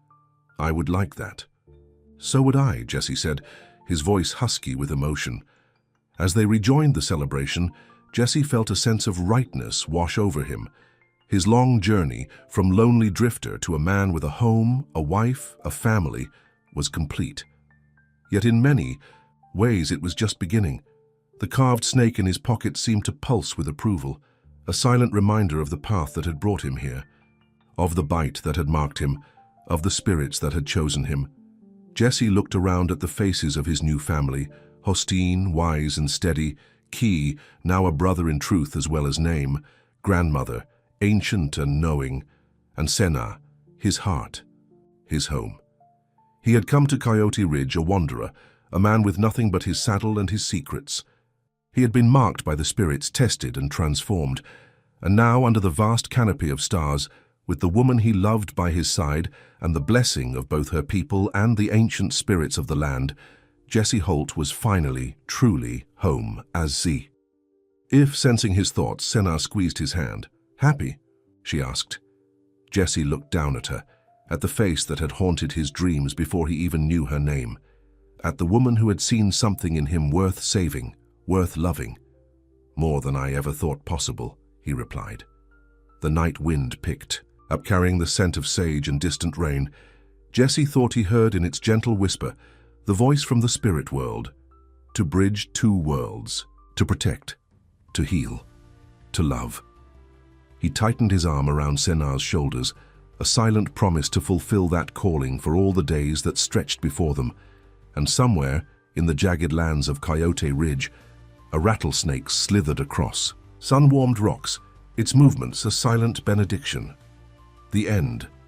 "I would like that." "So would I," Jesse said, his voice husky with emotion. As they rejoined the celebration, Jesse felt a sense of rightness wash over him. His long journey from lonely drifter to a man with a home, a wife, a family, was complete. Yet in many ways it was just beginning. The carved snake in his pocket seemed to pulse with approval, a silent reminder of the path that had brought him here, of the bite that had marked him, of the spirits that had chosen him. Jesse looked around at the faces of his new family, Hostine, wise and steady, Key, now a brother in truth as well as name, grandmother, ancient and knowing, and Sena, his heart, his home. He had come to Coyote Ridge a wanderer, a man with nothing but his saddle and his secrets. He had been marked by the spirits, tested and transformed, and now under the vast canopy of stars, with the woman he loved by his side and the blessing of both her people and the ancient spirits of the land, Jesse Holt was finally, truly home as Z. If, sensing his thoughts, Sena squeezed his hand. "Happy?" she asked. Jesse looked down at her, at the face that had haunted his dreams before he even knew her name, at the woman who had seen something in him worth saving, worth loving. "More than I ever thought possible," he replied. The night wind picked up, carrying the scent of sage and distant rain. Jesse thought he heard in its gentle whisper the voice from the spirit world, to bridge two worlds, to protect, to heal, to love. He tightened his arm around Sena's shoulders, a silent promise to fulfill that calling for all the days that stretched before them. And somewhere, in the jagged lands of Coyote Ridge, a rattlesnake slithered across sun-warmed rocks, its movements a silent benediction. The end,